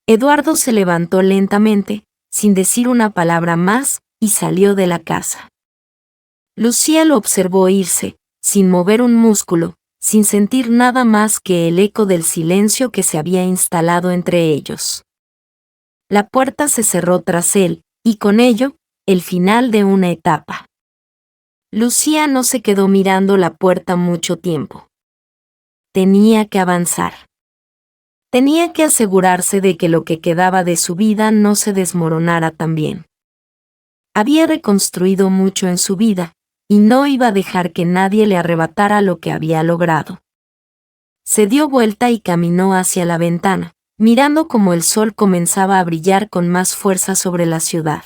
Eduardo se levantó lentamente, sin decir una palabra más, y salió de la casa. Lucía lo observó irse, sin mover un músculo, sin sentir nada más que el eco del silencio que se había instalado entre ellos. La puerta se cerró tras él, y con ello, el final de una etapa. Lucía no se quedó mirando la puerta mucho tiempo. Tenía que avanzar. Tenía que asegurarse de que lo que quedaba de su vida no se desmoronara también. Había reconstruido mucho en su vida, y no iba a dejar que nadie le arrebatara lo que había logrado. Se dio vuelta y caminó hacia la ventana, mirando cómo el sol comenzaba a brillar con más fuerza sobre la ciudad.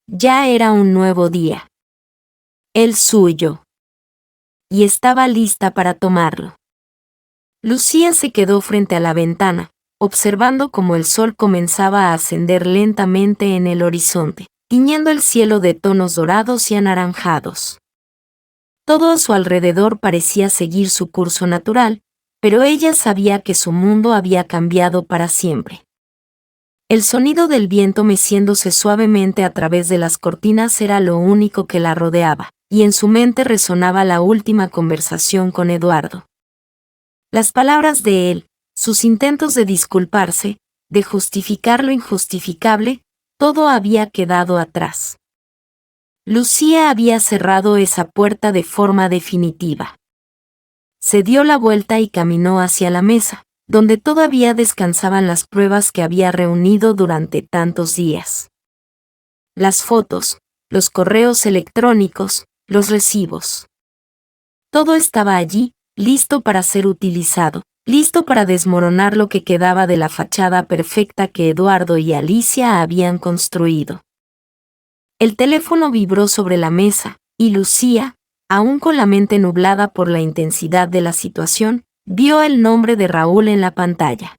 Ya era un nuevo día. El suyo. Y estaba lista para tomarlo. Lucía se quedó frente a la ventana, observando cómo el sol comenzaba a ascender lentamente en el horizonte, tiñendo el cielo de tonos dorados y anaranjados. Todo a su alrededor parecía seguir su curso natural, pero ella sabía que su mundo había cambiado para siempre. El sonido del viento meciéndose suavemente a través de las cortinas era lo único que la rodeaba, y en su mente resonaba la última conversación con Eduardo. Las palabras de él, sus intentos de disculparse, de justificar lo injustificable, todo había quedado atrás. Lucía había cerrado esa puerta de forma definitiva. Se dio la vuelta y caminó hacia la mesa, donde todavía descansaban las pruebas que había reunido durante tantos días. Las fotos, los correos electrónicos, los recibos. Todo estaba allí, listo para ser utilizado, listo para desmoronar lo que quedaba de la fachada perfecta que Eduardo y Alicia habían construido. El teléfono vibró sobre la mesa, y Lucía, aún con la mente nublada por la intensidad de la situación, vio el nombre de Raúl en la pantalla.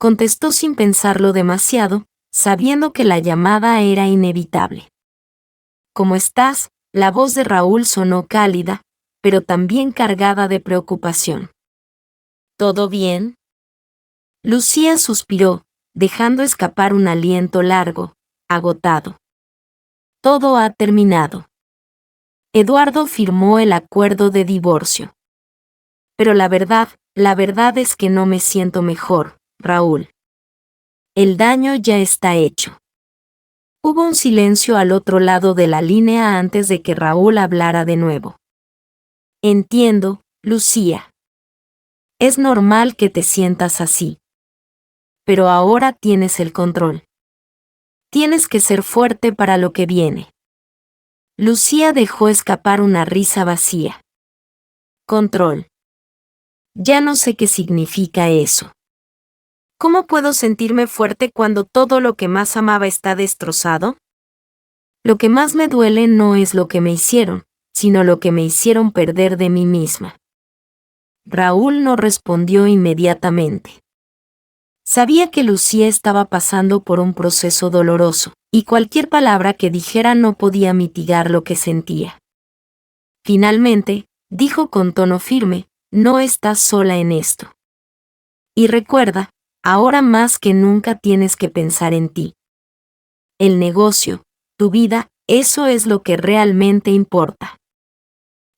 contestó sin pensarlo demasiado, sabiendo que la llamada era inevitable. ¿Cómo estás? La voz de Raúl sonó cálida, pero también cargada de preocupación. ¿Todo bien? Lucía suspiró, dejando escapar un aliento largo, agotado. Todo ha terminado. Eduardo firmó el acuerdo de divorcio. Pero la verdad es que no me siento mejor, Raúl. El daño ya está hecho. Hubo un silencio al otro lado de la línea antes de que Raúl hablara de nuevo. Entiendo, Lucía. Es normal que te sientas así. Pero ahora tienes el control. Tienes que ser fuerte para lo que viene. Lucía dejó escapar una risa vacía. Control. Ya no sé qué significa eso. ¿Cómo puedo sentirme fuerte cuando todo lo que más amaba está destrozado? Lo que más me duele no es lo que me hicieron, sino lo que me hicieron perder de mí misma. Raúl no respondió inmediatamente. Sabía que Lucía estaba pasando por un proceso doloroso, y cualquier palabra que dijera no podía mitigar lo que sentía. Finalmente, dijo con tono firme, no estás sola en esto. Y recuerda, ahora más que nunca tienes que pensar en ti. El negocio, tu vida, eso es lo que realmente importa.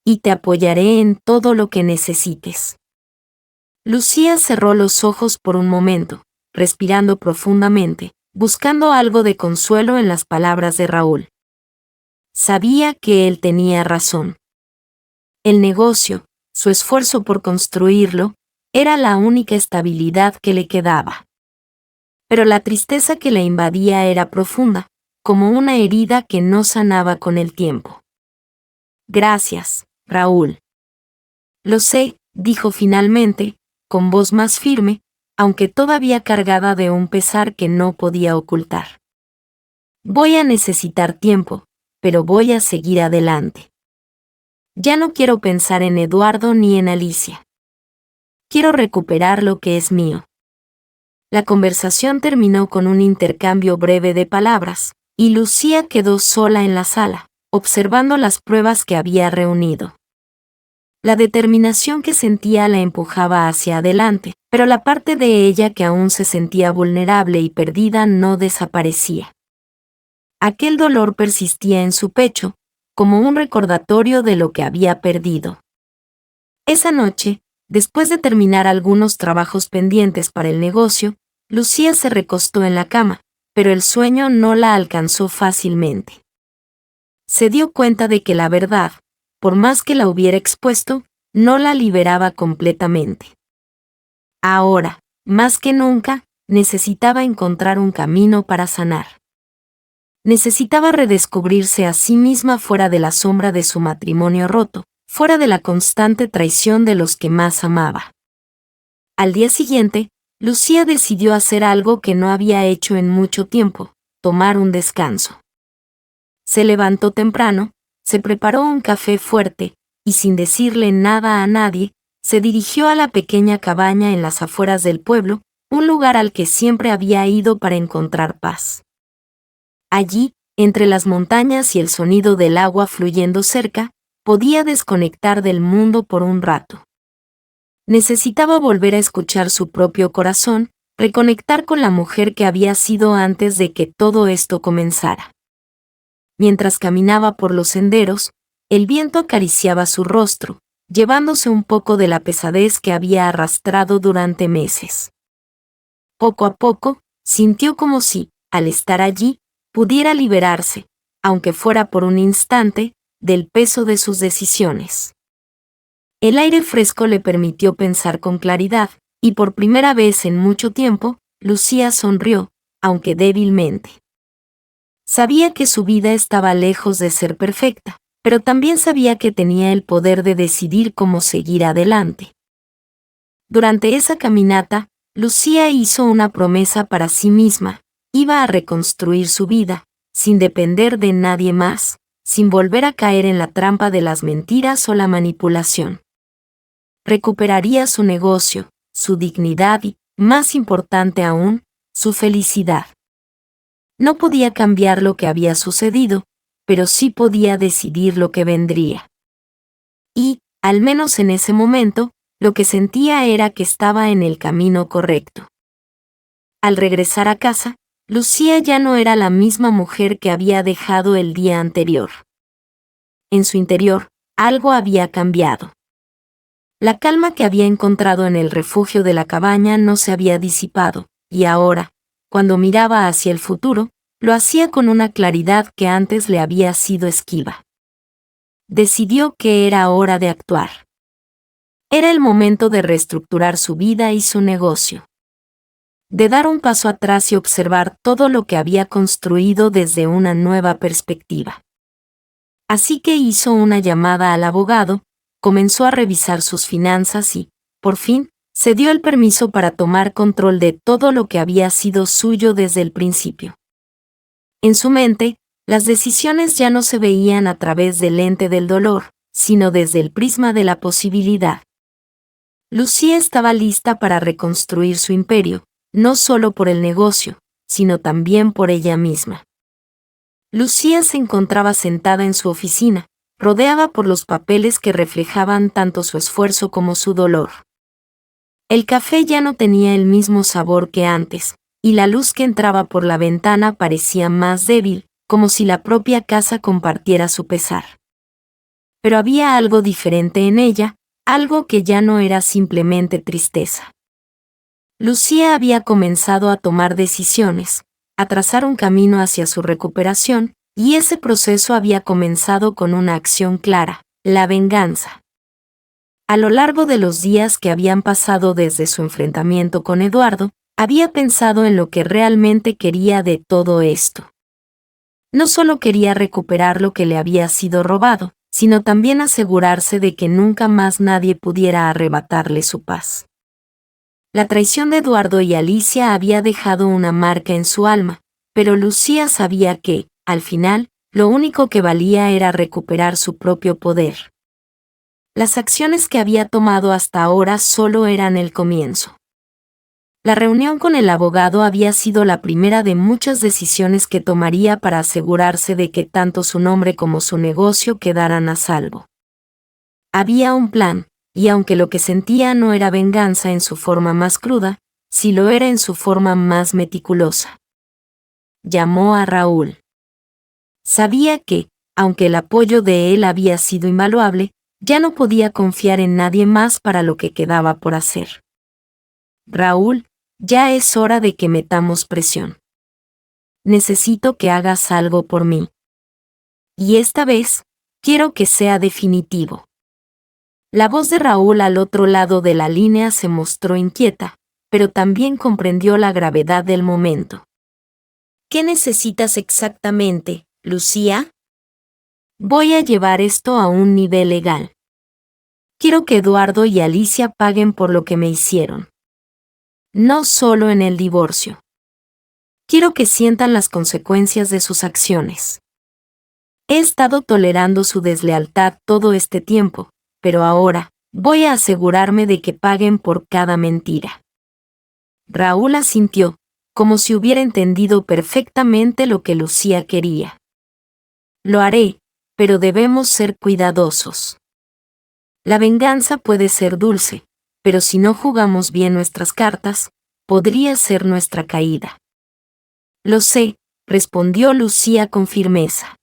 Y te apoyaré en todo lo que necesites. Lucía cerró los ojos por un momento, respirando profundamente, buscando algo de consuelo en las palabras de Raúl. Sabía que él tenía razón. El negocio, su esfuerzo por construirlo, era la única estabilidad que le quedaba. Pero la tristeza que la invadía era profunda, como una herida que no sanaba con el tiempo. Gracias, Raúl. Lo sé, dijo finalmente, con voz más firme, aunque todavía cargada de un pesar que no podía ocultar. Voy a necesitar tiempo, pero voy a seguir adelante. Ya no quiero pensar en Eduardo ni en Alicia. Quiero recuperar lo que es mío. La conversación terminó con un intercambio breve de palabras, y Lucía quedó sola en la sala, observando las pruebas que había reunido. La determinación que sentía la empujaba hacia adelante, pero la parte de ella que aún se sentía vulnerable y perdida no desaparecía. Aquel dolor persistía en su pecho, como un recordatorio de lo que había perdido. Esa noche, después de terminar algunos trabajos pendientes para el negocio, Lucía se recostó en la cama, pero el sueño no la alcanzó fácilmente. Se dio cuenta de que la verdad, por más que la hubiera expuesto, no la liberaba completamente. Ahora, más que nunca, necesitaba encontrar un camino para sanar. Necesitaba redescubrirse a sí misma fuera de la sombra de su matrimonio roto, fuera de la constante traición de los que más amaba. Al día siguiente, Lucía decidió hacer algo que no había hecho en mucho tiempo, tomar un descanso. Se levantó temprano, se preparó un café fuerte, y sin decirle nada a nadie, se dirigió a la pequeña cabaña en las afueras del pueblo, un lugar al que siempre había ido para encontrar paz. Allí, entre las montañas y el sonido del agua fluyendo cerca, podía desconectar del mundo por un rato. Necesitaba volver a escuchar su propio corazón, reconectar con la mujer que había sido antes de que todo esto comenzara. Mientras caminaba por los senderos, el viento acariciaba su rostro, llevándose un poco de la pesadez que había arrastrado durante meses. Poco a poco, sintió como si, al estar allí, pudiera liberarse, aunque fuera por un instante, del peso de sus decisiones. El aire fresco le permitió pensar con claridad, y por primera vez en mucho tiempo, Lucía sonrió, aunque débilmente. Sabía que su vida estaba lejos de ser perfecta, pero también sabía que tenía el poder de decidir cómo seguir adelante. Durante esa caminata, Lucía hizo una promesa para sí misma: iba a reconstruir su vida, sin depender de nadie más, sin volver a caer en la trampa de las mentiras o la manipulación. Recuperaría su negocio, su dignidad más importante aún, su felicidad. No podía cambiar lo que había sucedido, pero sí podía decidir lo que vendría. Y, al menos en ese momento, lo que sentía era que estaba en el camino correcto. Al regresar a casa, Lucía ya no era la misma mujer que había dejado el día anterior. En su interior, algo había cambiado. La calma que había encontrado en el refugio de la cabaña no se había disipado, y ahora, cuando miraba hacia el futuro, lo hacía con una claridad que antes le había sido esquiva. Decidió que era hora de actuar. Era el momento de reestructurar su vida y su negocio. De dar un paso atrás y observar todo lo que había construido desde una nueva perspectiva. Así que hizo una llamada al abogado, comenzó a revisar sus finanzas y, por fin, se dio el permiso para tomar control de todo lo que había sido suyo desde el principio. En su mente, las decisiones ya no se veían a través del lente del dolor, sino desde el prisma de la posibilidad. Lucía estaba lista para reconstruir su imperio, no solo por el negocio, sino también por ella misma. Lucía se encontraba sentada en su oficina, rodeada por los papeles que reflejaban tanto su esfuerzo como su dolor. El café ya no tenía el mismo sabor que antes, y la luz que entraba por la ventana parecía más débil, como si la propia casa compartiera su pesar. Pero había algo diferente en ella, algo que ya no era simplemente tristeza. Lucía había comenzado a tomar decisiones, a trazar un camino hacia su recuperación, y ese proceso había comenzado con una acción clara, la venganza. A lo largo de los días que habían pasado desde su enfrentamiento con Eduardo, había pensado en lo que realmente quería de todo esto. No solo quería recuperar lo que le había sido robado, sino también asegurarse de que nunca más nadie pudiera arrebatarle su paz. La traición de Eduardo y Alicia había dejado una marca en su alma, pero Lucía sabía que, al final, lo único que valía era recuperar su propio poder. Las acciones que había tomado hasta ahora solo eran el comienzo. La reunión con el abogado había sido la primera de muchas decisiones que tomaría para asegurarse de que tanto su nombre como su negocio quedaran a salvo. Había un plan, y aunque lo que sentía no era venganza en su forma más cruda, sí lo era en su forma más meticulosa. Llamó a Raúl. Sabía que, aunque el apoyo de él había sido invaluable, ya no podía confiar en nadie más para lo que quedaba por hacer. Raúl, ya es hora de que metamos presión. Necesito que hagas algo por mí. Y esta vez, quiero que sea definitivo. La voz de Raúl al otro lado de la línea se mostró inquieta, pero también comprendió la gravedad del momento. ¿Qué necesitas exactamente, Lucía? Voy a llevar esto a un nivel legal. Quiero que Eduardo y Alicia paguen por lo que me hicieron. No solo en el divorcio. Quiero que sientan las consecuencias de sus acciones. He estado tolerando su deslealtad todo este tiempo, pero ahora, voy a asegurarme de que paguen por cada mentira. Raúl asintió, como si hubiera entendido perfectamente lo que Lucía quería. Lo haré, pero debemos ser cuidadosos. La venganza puede ser dulce, pero si no jugamos bien nuestras cartas, podría ser nuestra caída. Lo sé, respondió Lucía con firmeza.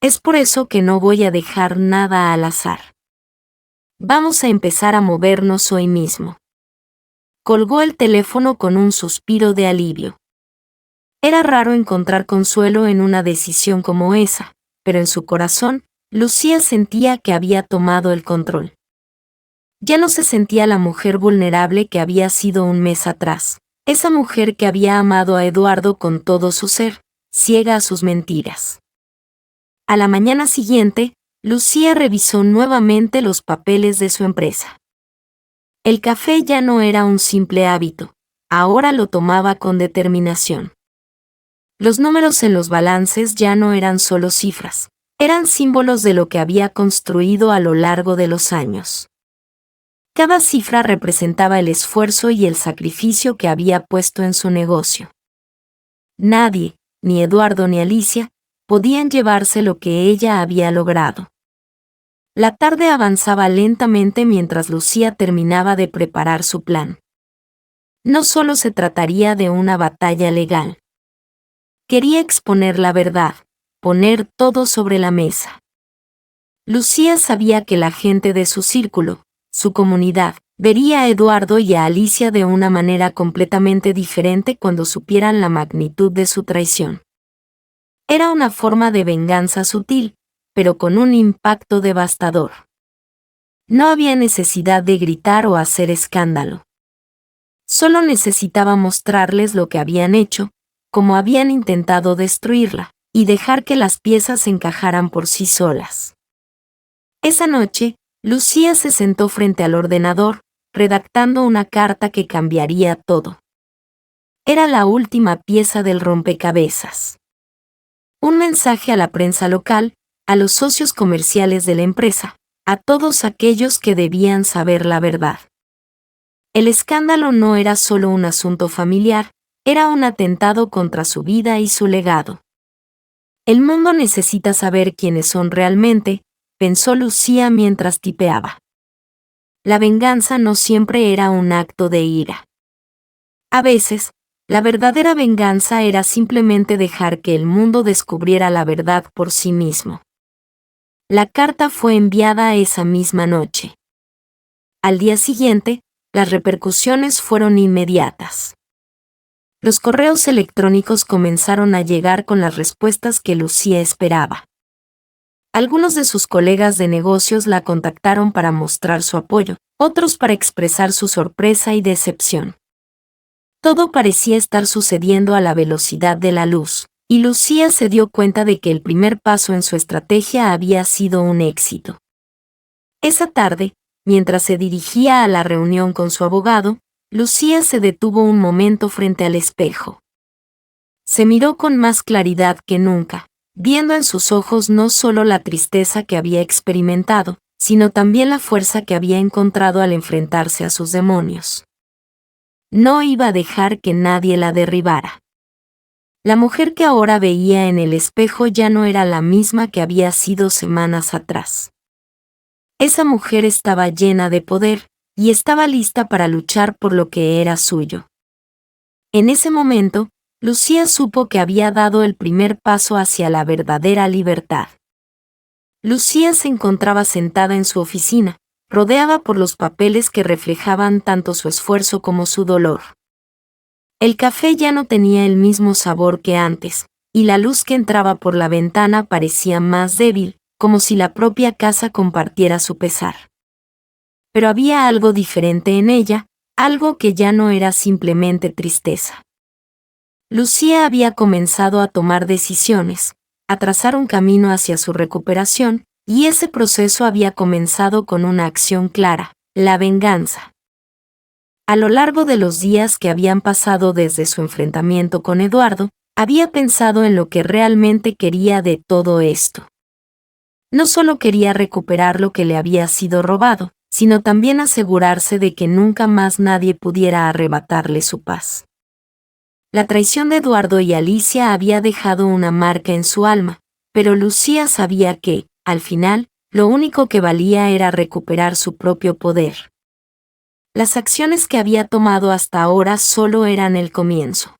Es por eso que no voy a dejar nada al azar. Vamos a empezar a movernos hoy mismo. Colgó el teléfono con un suspiro de alivio. Era raro encontrar consuelo en una decisión como esa, pero en su corazón, Lucía sentía que había tomado el control. Ya no se sentía la mujer vulnerable que había sido un mes atrás, esa mujer que había amado a Eduardo con todo su ser, ciega a sus mentiras. A la mañana siguiente, Lucía revisó nuevamente los papeles de su empresa. El café ya no era un simple hábito, ahora lo tomaba con determinación. Los números en los balances ya no eran solo cifras, eran símbolos de lo que había construido a lo largo de los años. Cada cifra representaba el esfuerzo y el sacrificio que había puesto en su negocio. Nadie, ni Eduardo ni Alicia, podían llevarse lo que ella había logrado. La tarde avanzaba lentamente mientras Lucía terminaba de preparar su plan. No solo se trataría de una batalla legal. Quería exponer la verdad, poner todo sobre la mesa. Lucía sabía que la gente de su círculo, su comunidad, vería a Eduardo y a Alicia de una manera completamente diferente cuando supieran la magnitud de su traición. Era una forma de venganza sutil, pero con un impacto devastador. No había necesidad de gritar o hacer escándalo. Solo necesitaba mostrarles lo que habían hecho, cómo habían intentado destruirla, y dejar que las piezas encajaran por sí solas. Esa noche, Lucía se sentó frente al ordenador, redactando una carta que cambiaría todo. Era la última pieza del rompecabezas. Un mensaje a la prensa local, a los socios comerciales de la empresa, a todos aquellos que debían saber la verdad. El escándalo no era solo un asunto familiar, era un atentado contra su vida y su legado. El mundo necesita saber quiénes son realmente, pensó Lucía mientras tipeaba. La venganza no siempre era un acto de ira. A veces, la verdadera venganza era simplemente dejar que el mundo descubriera la verdad por sí mismo. La carta fue enviada esa misma noche. Al día siguiente, las repercusiones fueron inmediatas. Los correos electrónicos comenzaron a llegar con las respuestas que Lucía esperaba. Algunos de sus colegas de negocios la contactaron para mostrar su apoyo, otros para expresar su sorpresa y decepción. Todo parecía estar sucediendo a la velocidad de la luz, y Lucía se dio cuenta de que el primer paso en su estrategia había sido un éxito. Esa tarde, mientras se dirigía a la reunión con su abogado, Lucía se detuvo un momento frente al espejo. Se miró con más claridad que nunca, viendo en sus ojos no solo la tristeza que había experimentado, sino también la fuerza que había encontrado al enfrentarse a sus demonios. No iba a dejar que nadie la derribara. La mujer que ahora veía en el espejo ya no era la misma que había sido semanas atrás. Esa mujer estaba llena de poder, y estaba lista para luchar por lo que era suyo. En ese momento, Lucía supo que había dado el primer paso hacia la verdadera libertad. Lucía se encontraba sentada en su oficina, rodeada por los papeles que reflejaban tanto su esfuerzo como su dolor. El café ya no tenía el mismo sabor que antes, y la luz que entraba por la ventana parecía más débil, como si la propia casa compartiera su pesar. Pero había algo diferente en ella, algo que ya no era simplemente tristeza. Lucía había comenzado a tomar decisiones, a trazar un camino hacia su recuperación, y ese proceso había comenzado con una acción clara, la venganza. A lo largo de los días que habían pasado desde su enfrentamiento con Eduardo, había pensado en lo que realmente quería de todo esto. No solo quería recuperar lo que le había sido robado, sino también asegurarse de que nunca más nadie pudiera arrebatarle su paz. La traición de Eduardo y Alicia había dejado una marca en su alma, pero Lucía sabía que, al final, lo único que valía era recuperar su propio poder. Las acciones que había tomado hasta ahora solo eran el comienzo.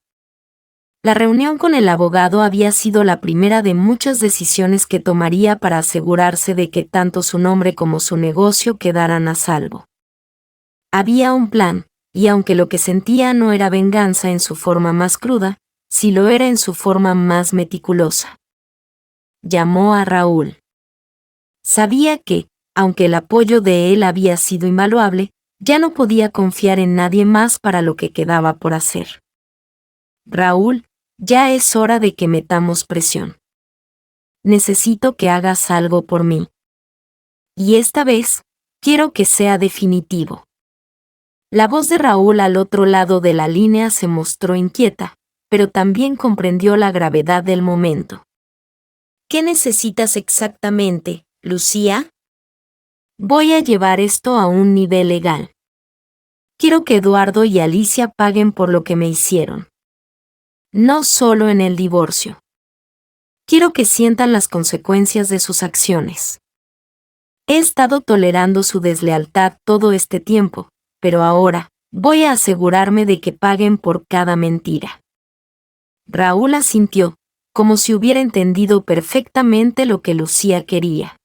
La reunión con el abogado había sido la primera de muchas decisiones que tomaría para asegurarse de que tanto su nombre como su negocio quedaran a salvo. Había un plan, y aunque lo que sentía no era venganza en su forma más cruda, sí lo era en su forma más meticulosa. Llamó a Raúl. Sabía que, aunque el apoyo de él había sido invaluable, ya no podía confiar en nadie más para lo que quedaba por hacer. Raúl, ya es hora de que metamos presión. Necesito que hagas algo por mí. Y esta vez, quiero que sea definitivo. La voz de Raúl al otro lado de la línea se mostró inquieta, pero también comprendió la gravedad del momento. ¿Qué necesitas exactamente, Lucía? Voy a llevar esto a un nivel legal. Quiero que Eduardo y Alicia paguen por lo que me hicieron. No solo en el divorcio. Quiero que sientan las consecuencias de sus acciones. He estado tolerando su deslealtad todo este tiempo, pero ahora voy a asegurarme de que paguen por cada mentira. Raúl asintió, como si hubiera entendido perfectamente lo que Lucía quería.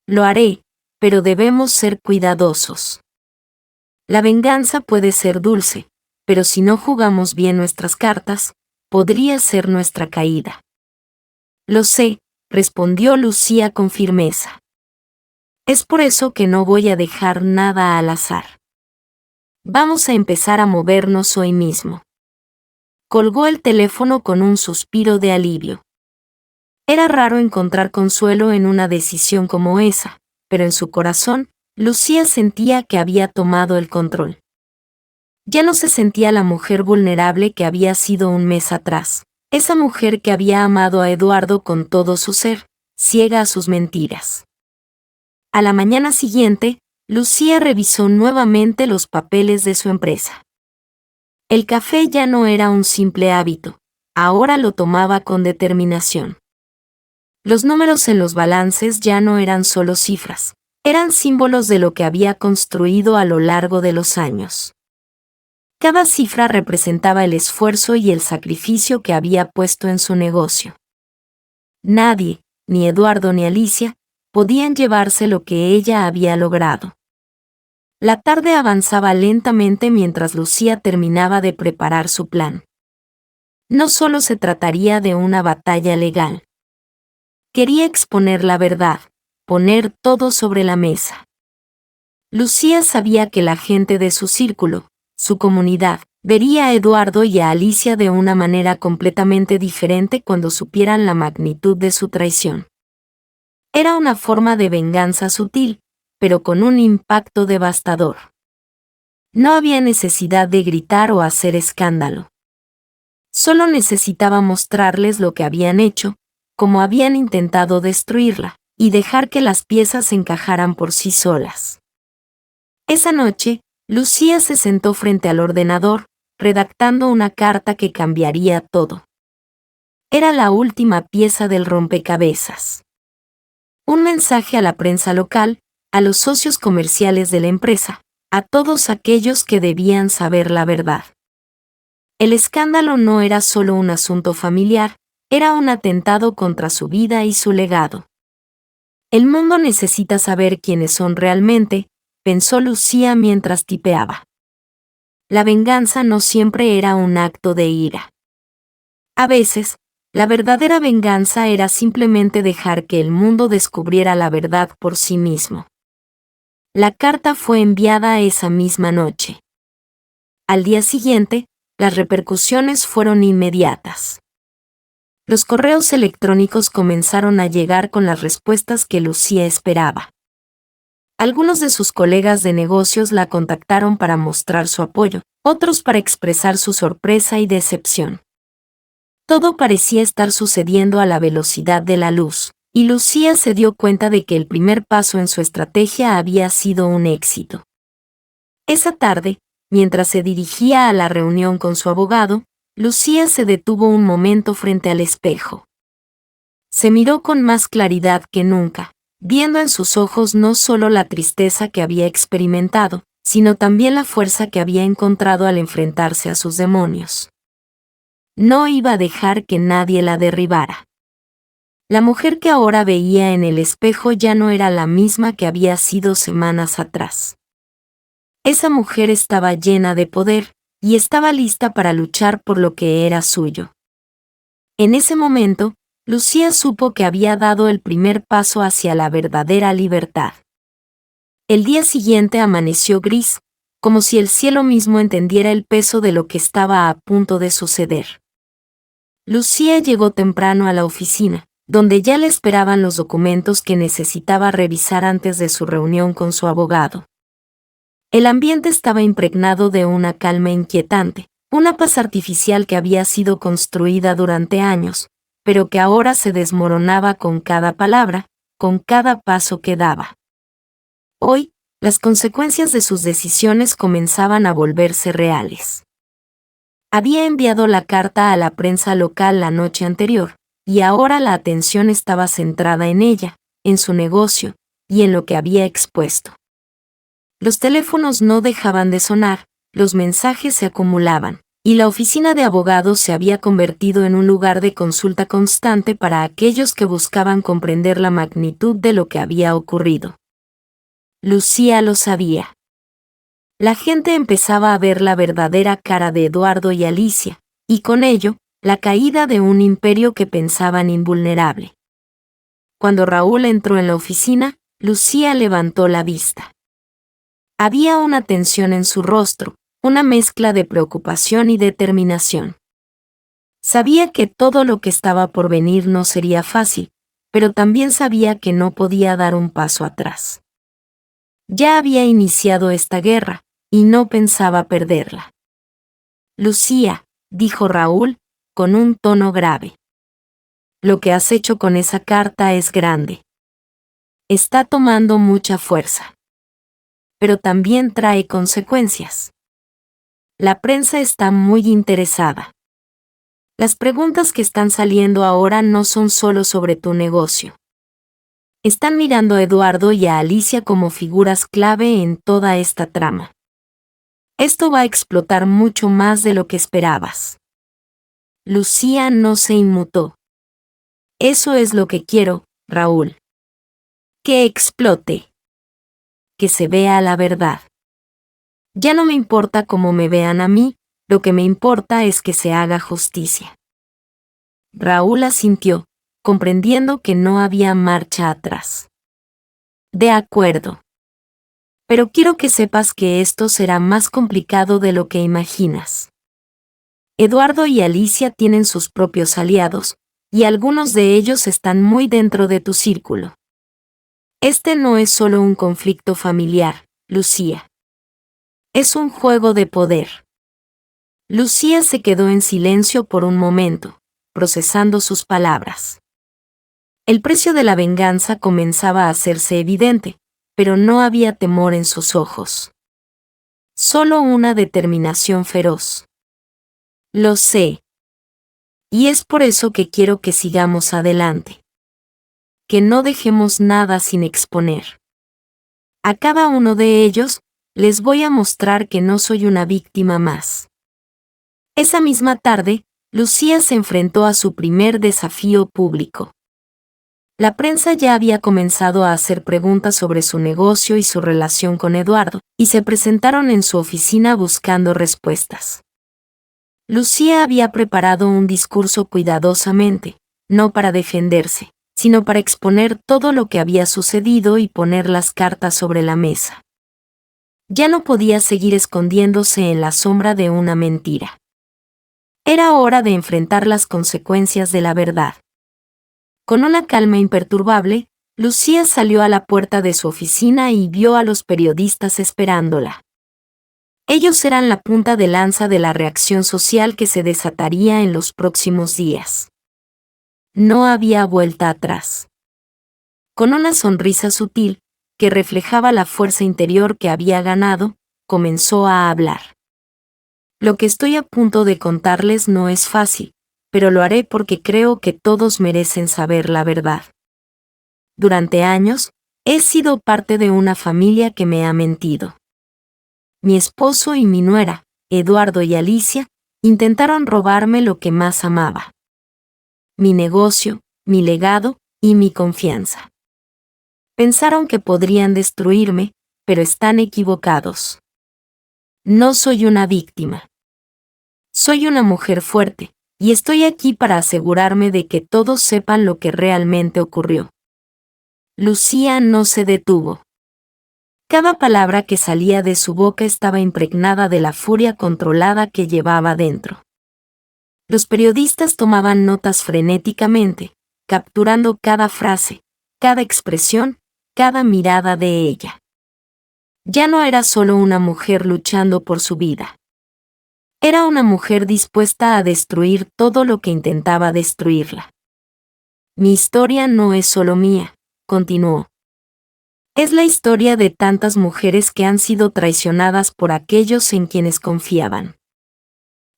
Lo haré, pero debemos ser cuidadosos. La venganza puede ser dulce, pero si no jugamos bien nuestras cartas, podría ser nuestra caída. Lo sé, respondió Lucía con firmeza. Es por eso que no voy a dejar nada al azar. Vamos a empezar a movernos hoy mismo. Colgó el teléfono con un suspiro de alivio. Era raro encontrar consuelo en una decisión como esa, pero en su corazón, Lucía sentía que había tomado el control. Ya no se sentía la mujer vulnerable que había sido un mes atrás, esa mujer que había amado a Eduardo con todo su ser, ciega a sus mentiras. A la mañana siguiente, Lucía revisó nuevamente los papeles de su empresa. El café ya no era un simple hábito, ahora lo tomaba con determinación. Los números en los balances ya no eran solo cifras, eran símbolos de lo que había construido a lo largo de los años. Cada cifra representaba el esfuerzo y el sacrificio que había puesto en su negocio. Nadie, ni Eduardo ni Alicia, podían llevarse lo que ella había logrado. La tarde avanzaba lentamente mientras Lucía terminaba de preparar su plan. No solo se trataría de una batalla legal. Quería exponer la verdad, poner todo sobre la mesa. Lucía sabía que la gente de su círculo, su comunidad, vería a Eduardo y a Alicia de una manera completamente diferente cuando supieran la magnitud de su traición. Era una forma de venganza sutil, pero con un impacto devastador. No había necesidad de gritar o hacer escándalo. Solo necesitaba mostrarles lo que habían hecho, cómo habían intentado destruirla, y dejar que las piezas se encajaran por sí solas. Esa noche, Lucía se sentó frente al ordenador, redactando una carta que cambiaría todo. Era la última pieza del rompecabezas. Un mensaje a la prensa local, a los socios comerciales de la empresa, a todos aquellos que debían saber la verdad. El escándalo no era solo un asunto familiar, era un atentado contra su vida y su legado. El mundo necesita saber quiénes son realmente, pensó Lucía mientras tipeaba. La venganza no siempre era un acto de ira. A veces, la verdadera venganza era simplemente dejar que el mundo descubriera la verdad por sí mismo. La carta fue enviada esa misma noche. Al día siguiente, las repercusiones fueron inmediatas. Los correos electrónicos comenzaron a llegar con las respuestas que Lucía esperaba. Algunos de sus colegas de negocios la contactaron para mostrar su apoyo, otros para expresar su sorpresa y decepción. Todo parecía estar sucediendo a la velocidad de la luz, y Lucía se dio cuenta de que el primer paso en su estrategia había sido un éxito. Esa tarde, mientras se dirigía a la reunión con su abogado, Lucía se detuvo un momento frente al espejo. Se miró con más claridad que nunca, viendo en sus ojos no solo la tristeza que había experimentado, sino también la fuerza que había encontrado al enfrentarse a sus demonios. No iba a dejar que nadie la derribara. La mujer que ahora veía en el espejo ya no era la misma que había sido semanas atrás. Esa mujer estaba llena de poder, y estaba lista para luchar por lo que era suyo. En ese momento, Lucía supo que había dado el primer paso hacia la verdadera libertad. El día siguiente amaneció gris, como si el cielo mismo entendiera el peso de lo que estaba a punto de suceder. Lucía llegó temprano a la oficina, donde ya le esperaban los documentos que necesitaba revisar antes de su reunión con su abogado. El ambiente estaba impregnado de una calma inquietante, una paz artificial que había sido construida durante años, pero que ahora se desmoronaba con cada palabra, con cada paso que daba. Hoy, las consecuencias de sus decisiones comenzaban a volverse reales. Había enviado la carta a la prensa local la noche anterior, y ahora la atención estaba centrada en ella, en su negocio, y en lo que había expuesto. Los teléfonos no dejaban de sonar, los mensajes se acumulaban, y la oficina de abogados se había convertido en un lugar de consulta constante para aquellos que buscaban comprender la magnitud de lo que había ocurrido. Lucía lo sabía. La gente empezaba a ver la verdadera cara de Eduardo y Alicia, y con ello, la caída de un imperio que pensaban invulnerable. Cuando Raúl entró en la oficina, Lucía levantó la vista. Había una tensión en su rostro, una mezcla de preocupación y determinación. Sabía que todo lo que estaba por venir no sería fácil, pero también sabía que no podía dar un paso atrás. Ya había iniciado esta guerra, y no pensaba perderla. Lucía, dijo Raúl, con un tono grave. Lo que has hecho con esa carta es grande. Está tomando mucha fuerza. Pero también trae consecuencias. La prensa está muy interesada. Las preguntas que están saliendo ahora no son solo sobre tu negocio. Están mirando a Eduardo y a Alicia como figuras clave en toda esta trama. Esto va a explotar mucho más de lo que esperabas. Lucía no se inmutó. Eso es lo que quiero, Raúl. Que explote. Que se vea la verdad. Ya no me importa cómo me vean a mí, lo que me importa es que se haga justicia. Raúl asintió, comprendiendo que no había marcha atrás. De acuerdo. Pero quiero que sepas que esto será más complicado de lo que imaginas. Eduardo y Alicia tienen sus propios aliados, y algunos de ellos están muy dentro de tu círculo. Este no es solo un conflicto familiar, Lucía. Es un juego de poder. Lucía se quedó en silencio por un momento, procesando sus palabras. El precio de la venganza comenzaba a hacerse evidente, pero no había temor en sus ojos. Solo una determinación feroz. Lo sé. Y es por eso que quiero que sigamos adelante. Que no dejemos nada sin exponer. A cada uno de ellos, les voy a mostrar que no soy una víctima más. Esa misma tarde, Lucía se enfrentó a su primer desafío público. La prensa ya había comenzado a hacer preguntas sobre su negocio y su relación con Eduardo, y se presentaron en su oficina buscando respuestas. Lucía había preparado un discurso cuidadosamente, no para defenderse, sino para exponer todo lo que había sucedido y poner las cartas sobre la mesa. Ya no podía seguir escondiéndose en la sombra de una mentira. Era hora de enfrentar las consecuencias de la verdad. Con una calma imperturbable, Lucía salió a la puerta de su oficina y vio a los periodistas esperándola. Ellos eran la punta de lanza de la reacción social que se desataría en los próximos días. No había vuelta atrás. Con una sonrisa sutil, que reflejaba la fuerza interior que había ganado, comenzó a hablar. Lo que estoy a punto de contarles no es fácil, pero lo haré porque creo que todos merecen saber la verdad. Durante años, he sido parte de una familia que me ha mentido. Mi esposo y mi nuera, Eduardo y Alicia, intentaron robarme lo que más amaba. Mi negocio, mi legado y mi confianza. Pensaron que podrían destruirme, pero están equivocados. No soy una víctima. Soy una mujer fuerte, y estoy aquí para asegurarme de que todos sepan lo que realmente ocurrió. Lucía no se detuvo. Cada palabra que salía de su boca estaba impregnada de la furia controlada que llevaba dentro. Los periodistas tomaban notas frenéticamente, capturando cada frase, cada expresión, cada mirada de ella. Ya no era solo una mujer luchando por su vida. Era una mujer dispuesta a destruir todo lo que intentaba destruirla. Mi historia no es solo mía, continuó. Es la historia de tantas mujeres que han sido traicionadas por aquellos en quienes confiaban.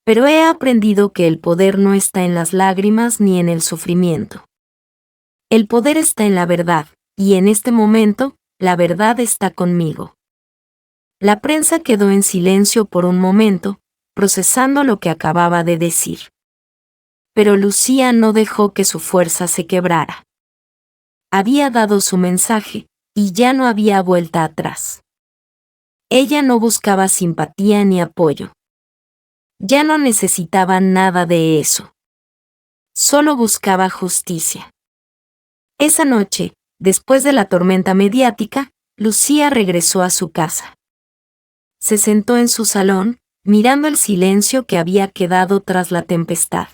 Pero he aprendido que el poder no está en las lágrimas ni en el sufrimiento. El poder está en la verdad, y en este momento, la verdad está conmigo. La prensa quedó en silencio por un momento, procesando lo que acababa de decir. Pero Lucía no dejó que su fuerza se quebrara. Había dado su mensaje, y ya no había vuelta atrás. Ella no buscaba simpatía ni apoyo. Ya no necesitaba nada de eso. Solo buscaba justicia. Esa noche, después de la tormenta mediática, Lucía regresó a su casa. Se sentó en su salón, mirando el silencio que había quedado tras la tempestad.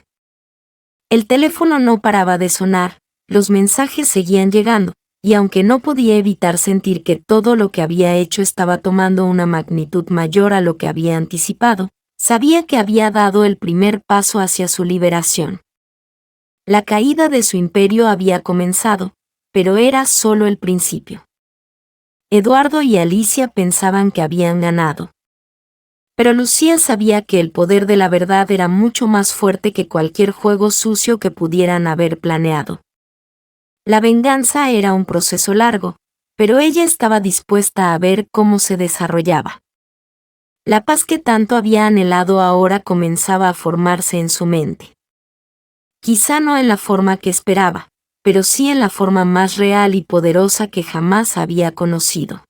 El teléfono no paraba de sonar, los mensajes seguían llegando, y aunque no podía evitar sentir que todo lo que había hecho estaba tomando una magnitud mayor a lo que había anticipado, sabía que había dado el primer paso hacia su liberación. La caída de su imperio había comenzado, pero era solo el principio. Eduardo y Alicia pensaban que habían ganado. Pero Lucía sabía que el poder de la verdad era mucho más fuerte que cualquier juego sucio que pudieran haber planeado. La venganza era un proceso largo, pero ella estaba dispuesta a ver cómo se desarrollaba. La paz que tanto había anhelado ahora comenzaba a formarse en su mente. Quizá no en la forma que esperaba, pero sí en la forma más real y poderosa que jamás había conocido.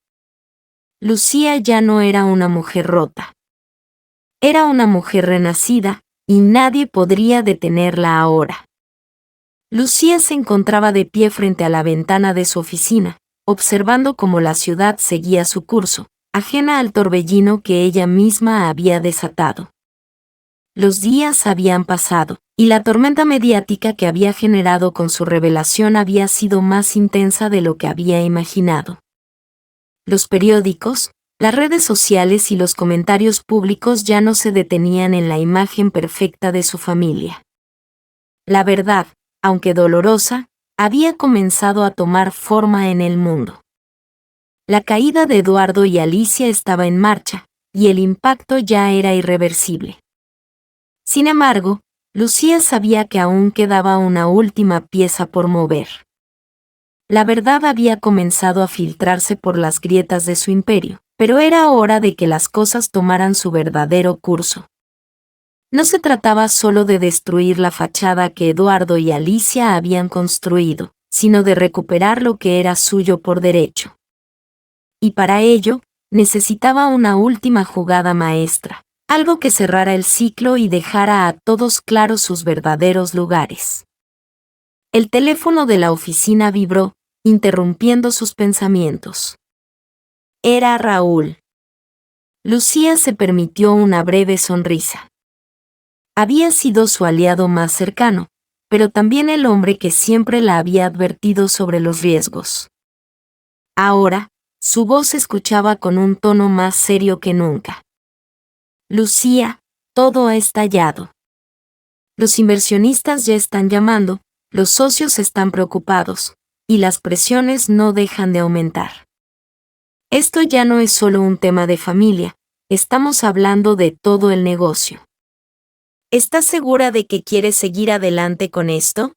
Lucía ya no era una mujer rota. Era una mujer renacida, y nadie podría detenerla ahora. Lucía se encontraba de pie frente a la ventana de su oficina, observando cómo la ciudad seguía su curso, ajena al torbellino que ella misma había desatado. Los días habían pasado, y la tormenta mediática que había generado con su revelación había sido más intensa de lo que había imaginado. Los periódicos, las redes sociales y los comentarios públicos ya no se detenían en la imagen perfecta de su familia. La verdad, aunque dolorosa, había comenzado a tomar forma en el mundo. La caída de Eduardo y Alicia estaba en marcha, y el impacto ya era irreversible. Sin embargo, Lucía sabía que aún quedaba una última pieza por mover. La verdad había comenzado a filtrarse por las grietas de su imperio, pero era hora de que las cosas tomaran su verdadero curso. No se trataba solo de destruir la fachada que Eduardo y Alicia habían construido, sino de recuperar lo que era suyo por derecho. Y para ello, necesitaba una última jugada maestra, algo que cerrara el ciclo y dejara a todos claros sus verdaderos lugares. El teléfono de la oficina vibró, interrumpiendo sus pensamientos. Era Raúl. Lucía se permitió una breve sonrisa. Había sido su aliado más cercano, pero también el hombre que siempre la había advertido sobre los riesgos. Ahora, su voz se escuchaba con un tono más serio que nunca. Lucía, todo ha estallado. Los inversionistas ya están llamando, los socios están preocupados, y las presiones no dejan de aumentar. Esto ya no es solo un tema de familia, estamos hablando de todo el negocio. ¿Estás segura de que quieres seguir adelante con esto?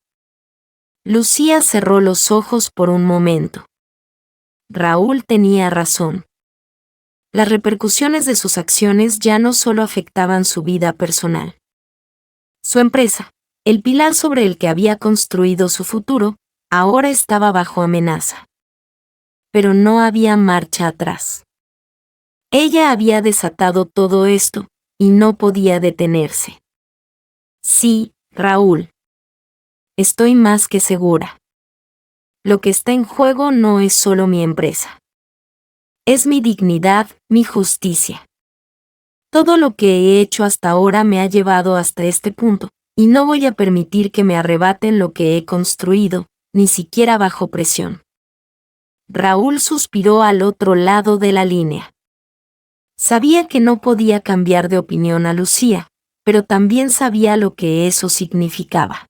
Lucía cerró los ojos por un momento. Raúl tenía razón. Las repercusiones de sus acciones ya no solo afectaban su vida personal. Su empresa, el pilar sobre el que había construido su futuro, ahora estaba bajo amenaza. Pero no había marcha atrás. Ella había desatado todo esto, y no podía detenerse. Sí, Raúl. Estoy más que segura. Lo que está en juego no es solo mi empresa. Es mi dignidad, mi justicia. Todo lo que he hecho hasta ahora me ha llevado hasta este punto, y no voy a permitir que me arrebaten lo que he construido, ni siquiera bajo presión. Raúl suspiró al otro lado de la línea. Sabía que no podía cambiar de opinión a Lucía, pero también sabía lo que eso significaba.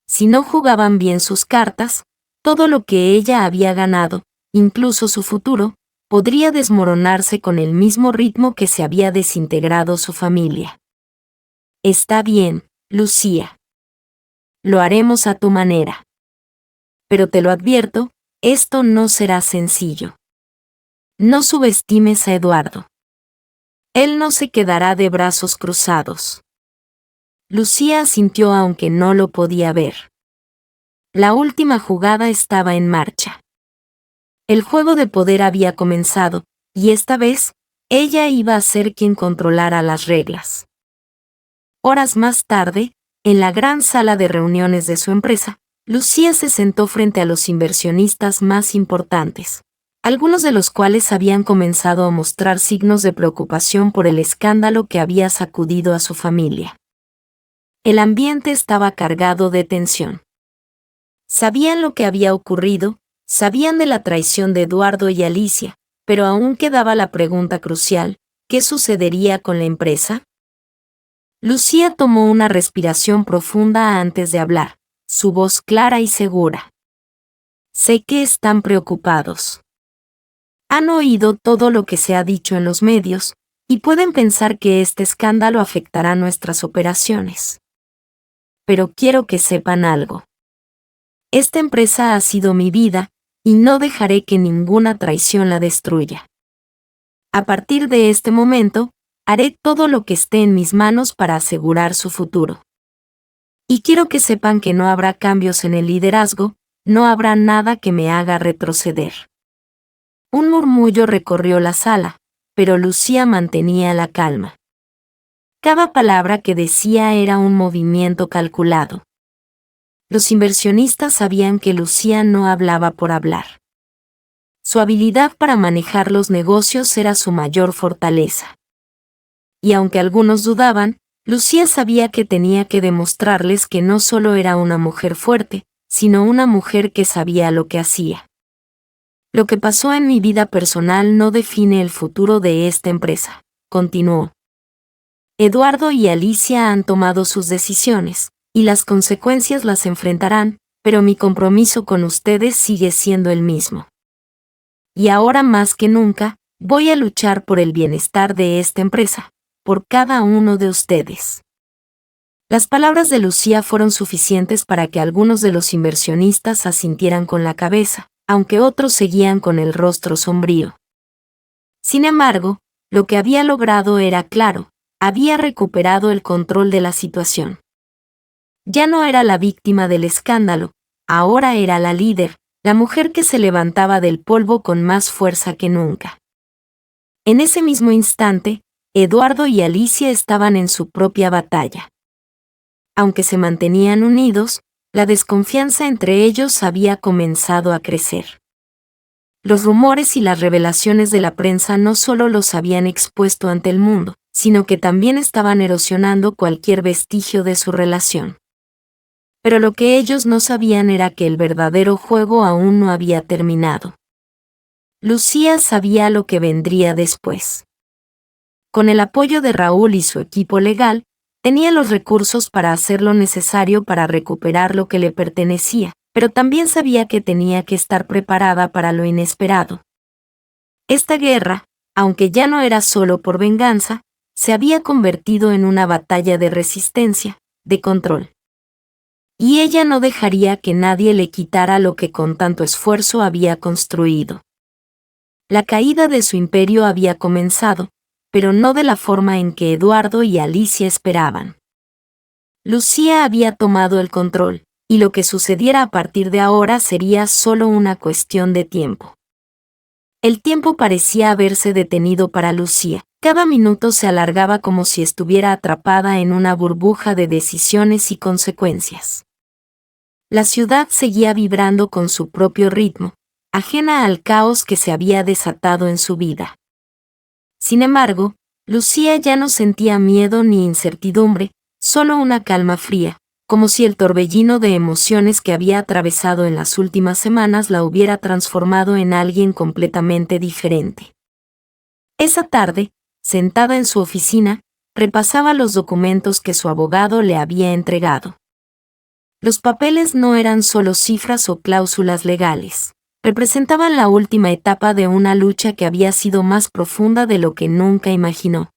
Si no jugaban bien sus cartas, todo lo que ella había ganado, incluso su futuro, podría desmoronarse con el mismo ritmo que se había desintegrado su familia. Está bien, Lucía. Lo haremos a tu manera. Pero te lo advierto, esto no será sencillo. No subestimes a Eduardo. Él no se quedará de brazos cruzados. Lucía asintió aunque no lo podía ver. La última jugada estaba en marcha. El juego de poder había comenzado, y esta vez, ella iba a ser quien controlara las reglas. Horas más tarde, en la gran sala de reuniones de su empresa, Lucía se sentó frente a los inversionistas más importantes, algunos de los cuales habían comenzado a mostrar signos de preocupación por el escándalo que había sacudido a su familia. El ambiente estaba cargado de tensión. Sabían lo que había ocurrido, sabían de la traición de Eduardo y Alicia, pero aún quedaba la pregunta crucial: ¿qué sucedería con la empresa? Lucía tomó una respiración profunda antes de hablar, su voz clara y segura. Sé que están preocupados. Han oído todo lo que se ha dicho en los medios, y pueden pensar que este escándalo afectará nuestras operaciones. Pero quiero que sepan algo. Esta empresa ha sido mi vida, y no dejaré que ninguna traición la destruya. A partir de este momento, haré todo lo que esté en mis manos para asegurar su futuro. Y quiero que sepan que no habrá cambios en el liderazgo, no habrá nada que me haga retroceder. Un murmullo recorrió la sala, pero Lucía mantenía la calma. Cada palabra que decía era un movimiento calculado. Los inversionistas sabían que Lucía no hablaba por hablar. Su habilidad para manejar los negocios era su mayor fortaleza. Y aunque algunos dudaban, Lucía sabía que tenía que demostrarles que no solo era una mujer fuerte, sino una mujer que sabía lo que hacía. Lo que pasó en mi vida personal no define el futuro de esta empresa, continuó. Eduardo y Alicia han tomado sus decisiones, y las consecuencias las enfrentarán, pero mi compromiso con ustedes sigue siendo el mismo. Y ahora más que nunca, voy a luchar por el bienestar de esta empresa, por cada uno de ustedes. Las palabras de Lucía fueron suficientes para que algunos de los inversionistas asintieran con la cabeza, aunque otros seguían con el rostro sombrío. Sin embargo, lo que había logrado era claro: había recuperado el control de la situación. Ya no era la víctima del escándalo, ahora era la líder, la mujer que se levantaba del polvo con más fuerza que nunca. En ese mismo instante, Eduardo y Alicia estaban en su propia batalla. Aunque se mantenían unidos, la desconfianza entre ellos había comenzado a crecer. Los rumores y las revelaciones de la prensa no solo los habían expuesto ante el mundo, sino que también estaban erosionando cualquier vestigio de su relación. Pero lo que ellos no sabían era que el verdadero juego aún no había terminado. Lucía sabía lo que vendría después. Con el apoyo de Raúl y su equipo legal, tenía los recursos para hacer lo necesario para recuperar lo que le pertenecía, pero también sabía que tenía que estar preparada para lo inesperado. Esta guerra, aunque ya no era solo por venganza, se había convertido en una batalla de resistencia, de control. Y ella no dejaría que nadie le quitara lo que con tanto esfuerzo había construido. La caída de su imperio había comenzado, pero no de la forma en que Eduardo y Alicia esperaban. Lucía había tomado el control, y lo que sucediera a partir de ahora sería solo una cuestión de tiempo. El tiempo parecía haberse detenido para Lucía. Cada minuto se alargaba como si estuviera atrapada en una burbuja de decisiones y consecuencias. La ciudad seguía vibrando con su propio ritmo, ajena al caos que se había desatado en su vida. Sin embargo, Lucía ya no sentía miedo ni incertidumbre, solo una calma fría, como si el torbellino de emociones que había atravesado en las últimas semanas la hubiera transformado en alguien completamente diferente. Esa tarde, sentada en su oficina, repasaba los documentos que su abogado le había entregado. Los papeles no eran solo cifras o cláusulas legales. representaban la última etapa de una lucha que había sido más profunda de lo que nunca imaginó.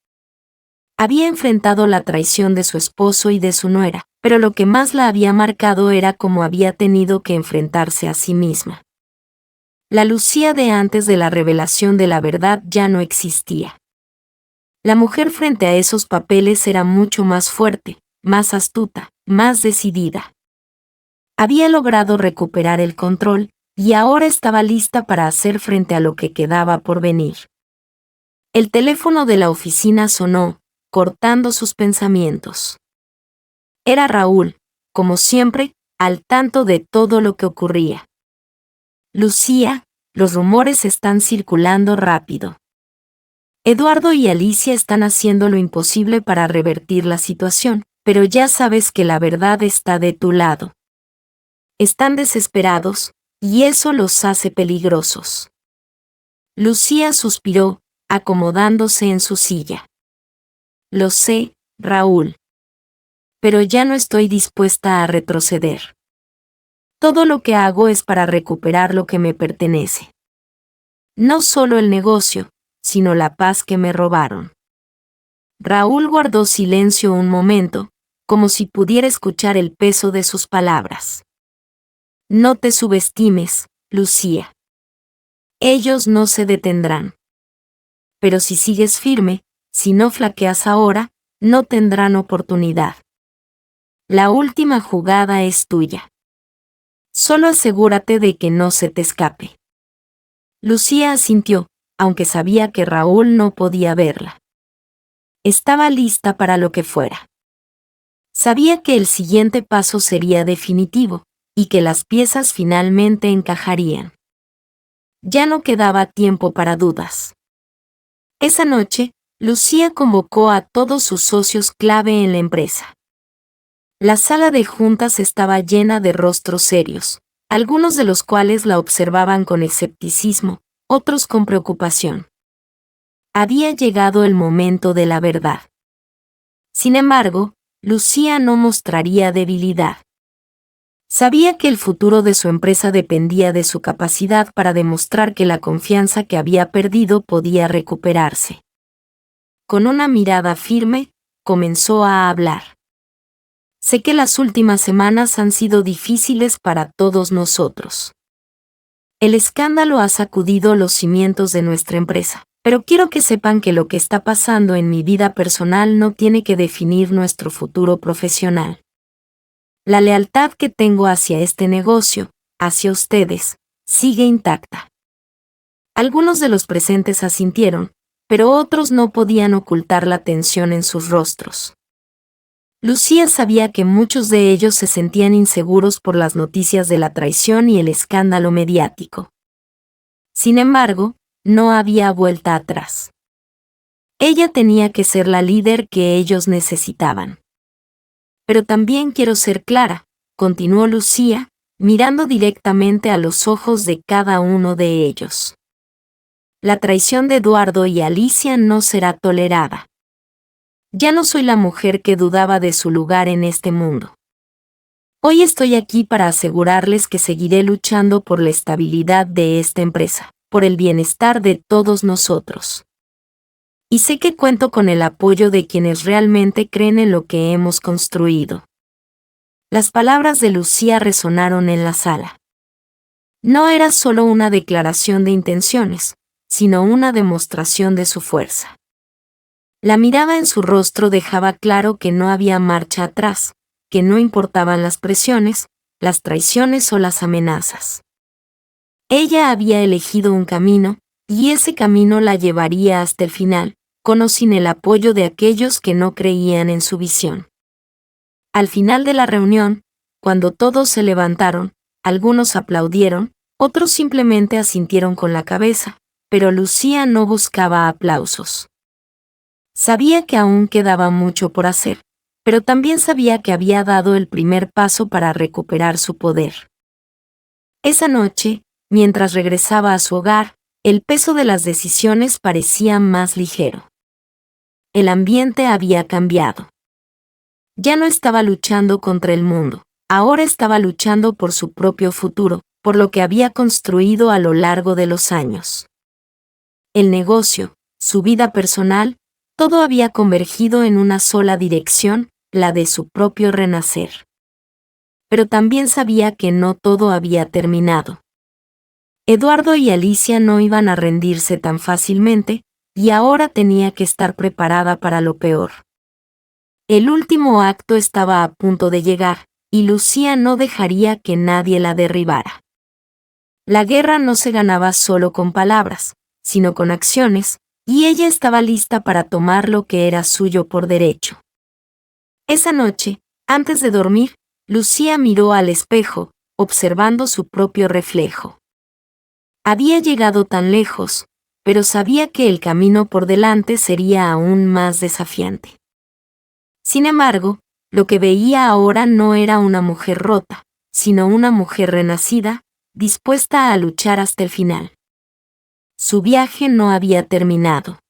Había enfrentado la traición de su esposo y de su nuera, pero lo que más la había marcado era cómo había tenido que enfrentarse a sí misma. La Lucía de antes de la revelación de la verdad ya no existía. La mujer frente a esos papeles era mucho más fuerte, más astuta, más decidida. Había logrado recuperar el control, y ahora estaba lista para hacer frente a lo que quedaba por venir. El teléfono de la oficina sonó, cortando sus pensamientos. Era Raúl, como siempre, al tanto de todo lo que ocurría. Lucía, los rumores están circulando rápido. Eduardo y Alicia están haciendo lo imposible para revertir la situación, pero ya sabes que la verdad está de tu lado. Están desesperados, y eso los hace peligrosos. Lucía suspiró, acomodándose en su silla. Lo sé, Raúl. Pero ya no estoy dispuesta a retroceder. Todo lo que hago es para recuperar lo que me pertenece. No solo el negocio, sino la paz que me robaron. Raúl guardó silencio un momento, como si pudiera escuchar el peso de sus palabras. No te subestimes, Lucía. Ellos no se detendrán. Pero si sigues firme, si no flaqueas ahora, no tendrán oportunidad. La última jugada es tuya. Solo asegúrate de que no se te escape. Lucía asintió, aunque sabía que Raúl no podía verla. Estaba lista para lo que fuera. Sabía que el siguiente paso sería definitivo, y que las piezas finalmente encajarían. Ya no quedaba tiempo para dudas. Esa noche, Lucía convocó a todos sus socios clave en la empresa. La sala de juntas estaba llena de rostros serios, algunos de los cuales la observaban con escepticismo, otros con preocupación. Había llegado el momento de la verdad. Sin embargo, Lucía no mostraría debilidad. Sabía que el futuro de su empresa dependía de su capacidad para demostrar que la confianza que había perdido podía recuperarse. Con una mirada firme, comenzó a hablar. Sé que las últimas semanas han sido difíciles para todos nosotros. El escándalo ha sacudido los cimientos de nuestra empresa, pero quiero que sepan que lo que está pasando en mi vida personal no tiene que definir nuestro futuro profesional. La lealtad que tengo hacia este negocio, hacia ustedes, sigue intacta. Algunos de los presentes asintieron, pero otros no podían ocultar la tensión en sus rostros. Lucía sabía que muchos de ellos se sentían inseguros por las noticias de la traición y el escándalo mediático. Sin embargo, no había vuelta atrás. Ella tenía que ser la líder que ellos necesitaban. Pero también quiero ser clara, continuó Lucía, mirando directamente a los ojos de cada uno de ellos. La traición de Eduardo y Alicia no será tolerada. Ya no soy la mujer que dudaba de su lugar en este mundo. Hoy estoy aquí para asegurarles que seguiré luchando por la estabilidad de esta empresa, por el bienestar de todos nosotros. Y sé que cuento con el apoyo de quienes realmente creen en lo que hemos construido. Las palabras de Lucía resonaron en la sala. No era solo una declaración de intenciones, sino una demostración de su fuerza. La mirada en su rostro dejaba claro que no había marcha atrás, que no importaban las presiones, las traiciones o las amenazas. Ella había elegido un camino, y ese camino la llevaría hasta el final, con o sin el apoyo de aquellos que no creían en su visión. Al final de la reunión, cuando todos se levantaron, algunos aplaudieron, otros simplemente asintieron con la cabeza, pero Lucía no buscaba aplausos. Sabía que aún quedaba mucho por hacer, pero también sabía que había dado el primer paso para recuperar su poder. Esa noche, mientras regresaba a su hogar, el peso de las decisiones parecía más ligero. El ambiente había cambiado. Ya no estaba luchando contra el mundo, ahora estaba luchando por su propio futuro, por lo que había construido a lo largo de los años. El negocio, su vida personal, todo había convergido en una sola dirección, la de su propio renacer. Pero también sabía que no todo había terminado. Eduardo y Alicia no iban a rendirse tan fácilmente, y ahora tenía que estar preparada para lo peor. El último acto estaba a punto de llegar, y Lucía no dejaría que nadie la derribara. La guerra no se ganaba solo con palabras, sino con acciones, y ella estaba lista para tomar lo que era suyo por derecho. Esa noche, antes de dormir, Lucía miró al espejo, observando su propio reflejo. Había llegado tan lejos, pero sabía que el camino por delante sería aún más desafiante. Sin embargo, lo que veía ahora no era una mujer rota, sino una mujer renacida, dispuesta a luchar hasta el final. Su viaje no había terminado.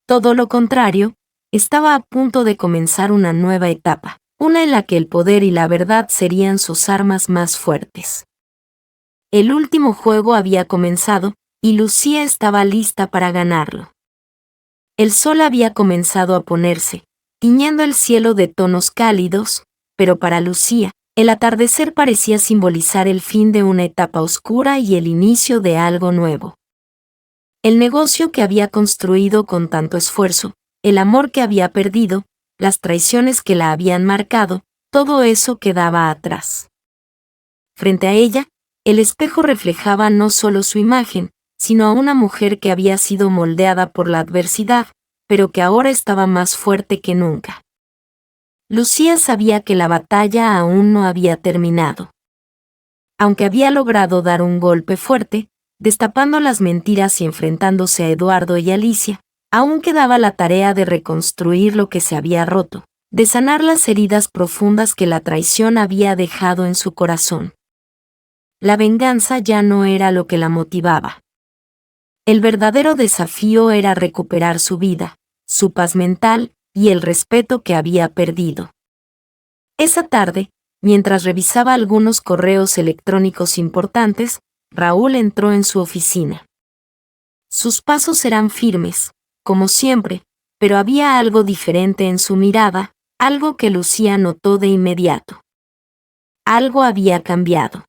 Todo lo contrario, estaba a punto de comenzar una nueva etapa, una en la que el poder y la verdad serían sus armas más fuertes. El último juego había comenzado, y Lucía estaba lista para ganarlo. El sol había comenzado a ponerse, tiñendo el cielo de tonos cálidos, pero para Lucía, el atardecer parecía simbolizar el fin de una etapa oscura y el inicio de algo nuevo. El negocio que había construido con tanto esfuerzo, el amor que había perdido, las traiciones que la habían marcado, todo eso quedaba atrás. Frente a ella, el espejo reflejaba no solo su imagen, sino a una mujer que había sido moldeada por la adversidad, pero que ahora estaba más fuerte que nunca. Lucía sabía que la batalla aún no había terminado. Aunque había logrado dar un golpe fuerte, destapando las mentiras y enfrentándose a Eduardo y Alicia, aún quedaba la tarea de reconstruir lo que se había roto, de sanar las heridas profundas que la traición había dejado en su corazón. La venganza ya no era lo que la motivaba. El verdadero desafío era recuperar su vida, su paz mental y el respeto que había perdido. Esa tarde, mientras revisaba algunos correos electrónicos importantes, Raúl entró en su oficina. Sus pasos eran firmes, como siempre, pero había algo diferente en su mirada, algo que Lucía notó de inmediato. Algo había cambiado.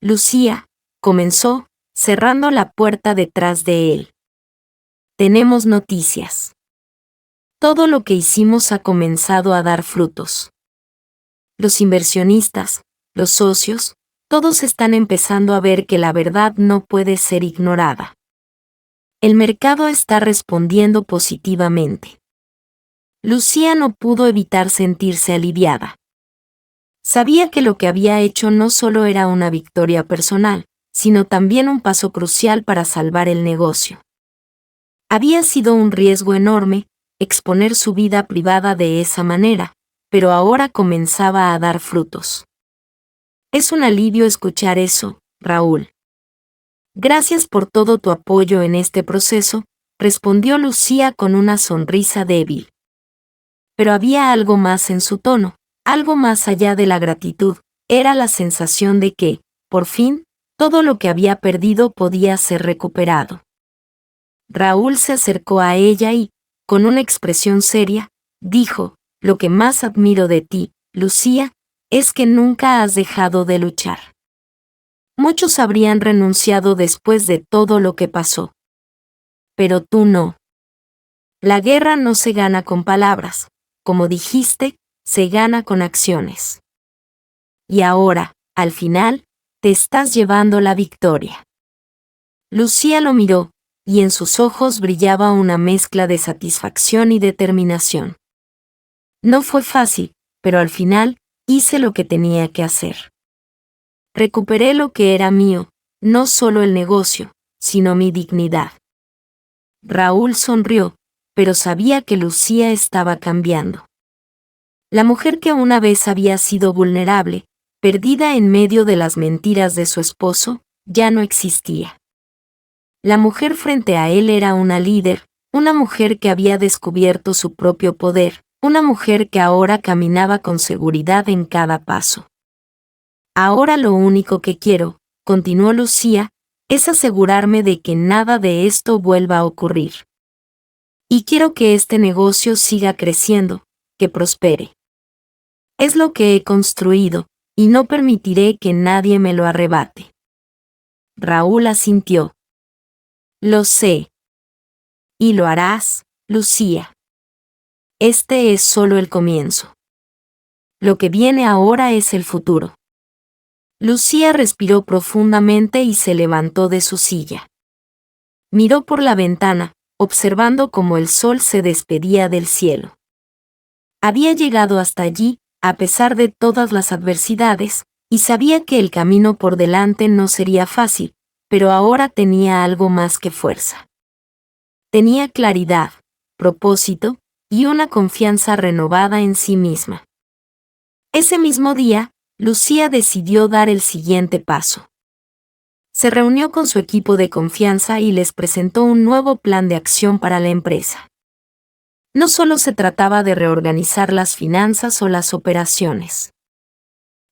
Lucía, comenzó, cerrando la puerta detrás de él. Tenemos noticias. Todo lo que hicimos ha comenzado a dar frutos. Los inversionistas, los socios, todos están empezando a ver que la verdad no puede ser ignorada. El mercado está respondiendo positivamente. Lucía no pudo evitar sentirse aliviada. Sabía que lo que había hecho no solo era una victoria personal, sino también un paso crucial para salvar el negocio. Había sido un riesgo enorme exponer su vida privada de esa manera, pero ahora comenzaba a dar frutos. Es un alivio escuchar eso, Raúl. Gracias por todo tu apoyo en este proceso, respondió Lucía con una sonrisa débil. Pero había algo más en su tono, algo más allá de la gratitud, era la sensación de que, por fin, todo lo que había perdido podía ser recuperado. Raúl se acercó a ella y, con una expresión seria, dijo, lo que más admiro de ti, Lucía, es que nunca has dejado de luchar. Muchos habrían renunciado después de todo lo que pasó. Pero tú no. La guerra no se gana con palabras, como dijiste, se gana con acciones. Y ahora, al final, te estás llevando la victoria. Lucía lo miró, y en sus ojos brillaba una mezcla de satisfacción y determinación. No fue fácil, pero al final, hice lo que tenía que hacer. Recuperé lo que era mío, no solo el negocio, sino mi dignidad. Raúl sonrió, pero sabía que Lucía estaba cambiando. La mujer que una vez había sido vulnerable, perdida en medio de las mentiras de su esposo, ya no existía. La mujer frente a él era una líder, una mujer que había descubierto su propio poder, una mujer que ahora caminaba con seguridad en cada paso. Ahora lo único que quiero, continuó Lucía, es asegurarme de que nada de esto vuelva a ocurrir. Y quiero que este negocio siga creciendo, que prospere. Es lo que he construido, y no permitiré que nadie me lo arrebate. Raúl asintió. Lo sé. Y lo harás, Lucía. Este es solo el comienzo. Lo que viene ahora es el futuro. Lucía respiró profundamente y se levantó de su silla. Miró por la ventana, observando cómo el sol se despedía del cielo. Había llegado hasta allí, a pesar de todas las adversidades, y sabía que el camino por delante no sería fácil, pero ahora tenía algo más que fuerza. Tenía claridad, propósito, y una confianza renovada en sí misma. Ese mismo día, Lucía decidió dar el siguiente paso. Se reunió con su equipo de confianza y les presentó un nuevo plan de acción para la empresa. No solo se trataba de reorganizar las finanzas o las operaciones.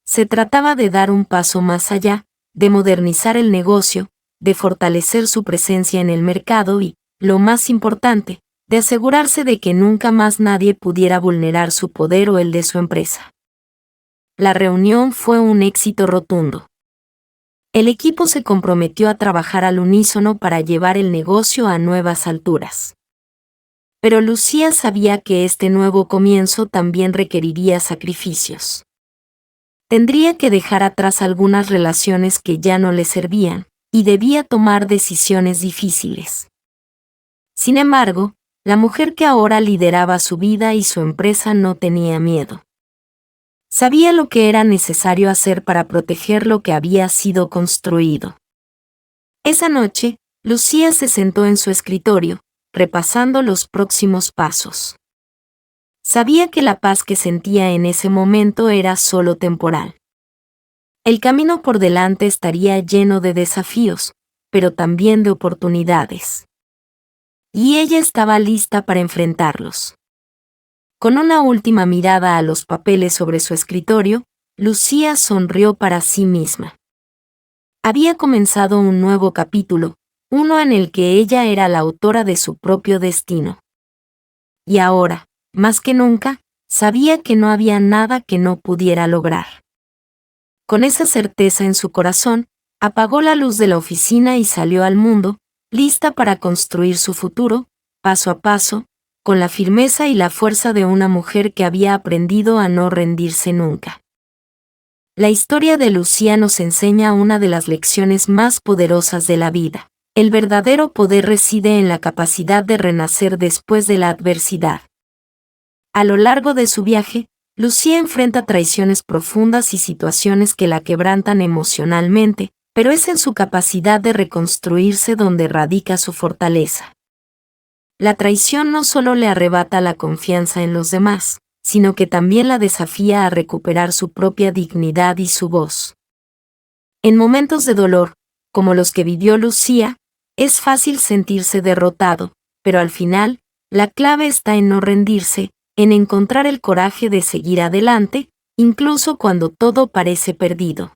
Se trataba de dar un paso más allá, de modernizar el negocio, de fortalecer su presencia en el mercado y, lo más importante, de asegurarse de que nunca más nadie pudiera vulnerar su poder o el de su empresa. La reunión fue un éxito rotundo. El equipo se comprometió a trabajar al unísono para llevar el negocio a nuevas alturas. Pero Lucía sabía que este nuevo comienzo también requeriría sacrificios. Tendría que dejar atrás algunas relaciones que ya no le servían, y debía tomar decisiones difíciles. Sin embargo, la mujer que ahora lideraba su vida y su empresa no tenía miedo. Sabía lo que era necesario hacer para proteger lo que había sido construido. Esa noche, Lucía se sentó en su escritorio, repasando los próximos pasos. Sabía que la paz que sentía en ese momento era solo temporal. El camino por delante estaría lleno de desafíos, pero también de oportunidades. Y ella estaba lista para enfrentarlos. Con una última mirada a los papeles sobre su escritorio, Lucía sonrió para sí misma. Había comenzado un nuevo capítulo, uno en el que ella era la autora de su propio destino. Y ahora, más que nunca, sabía que no había nada que no pudiera lograr. Con esa certeza en su corazón, apagó la luz de la oficina y salió al mundo, lista para construir su futuro, paso a paso, con la firmeza y la fuerza de una mujer que había aprendido a no rendirse nunca. La historia de Lucía nos enseña una de las lecciones más poderosas de la vida. El verdadero poder reside en la capacidad de renacer después de la adversidad. A lo largo de su viaje, Lucía enfrenta traiciones profundas y situaciones que la quebrantan emocionalmente, pero es en su capacidad de reconstruirse donde radica su fortaleza. La traición no solo le arrebata la confianza en los demás, sino que también la desafía a recuperar su propia dignidad y su voz. En momentos de dolor, como los que vivió Lucía, es fácil sentirse derrotado, pero al final, la clave está en no rendirse, en encontrar el coraje de seguir adelante, incluso cuando todo parece perdido.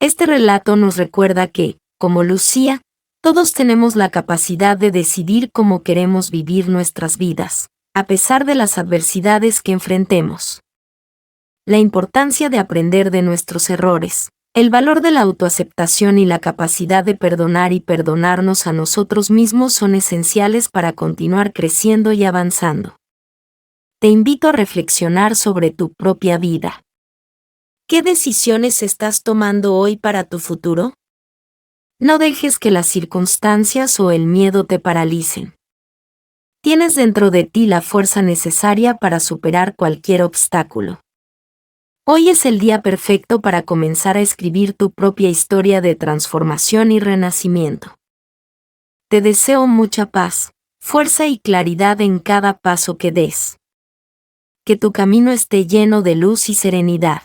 Este relato nos recuerda que, como Lucía, todos tenemos la capacidad de decidir cómo queremos vivir nuestras vidas, a pesar de las adversidades que enfrentemos. La importancia de aprender de nuestros errores, el valor de la autoaceptación y la capacidad de perdonar y perdonarnos a nosotros mismos son esenciales para continuar creciendo y avanzando. Te invito a reflexionar sobre tu propia vida. ¿Qué decisiones estás tomando hoy para tu futuro? No dejes que las circunstancias o el miedo te paralicen. Tienes dentro de ti la fuerza necesaria para superar cualquier obstáculo. Hoy es el día perfecto para comenzar a escribir tu propia historia de transformación y renacimiento. Te deseo mucha paz, fuerza y claridad en cada paso que des. Que tu camino esté lleno de luz y serenidad.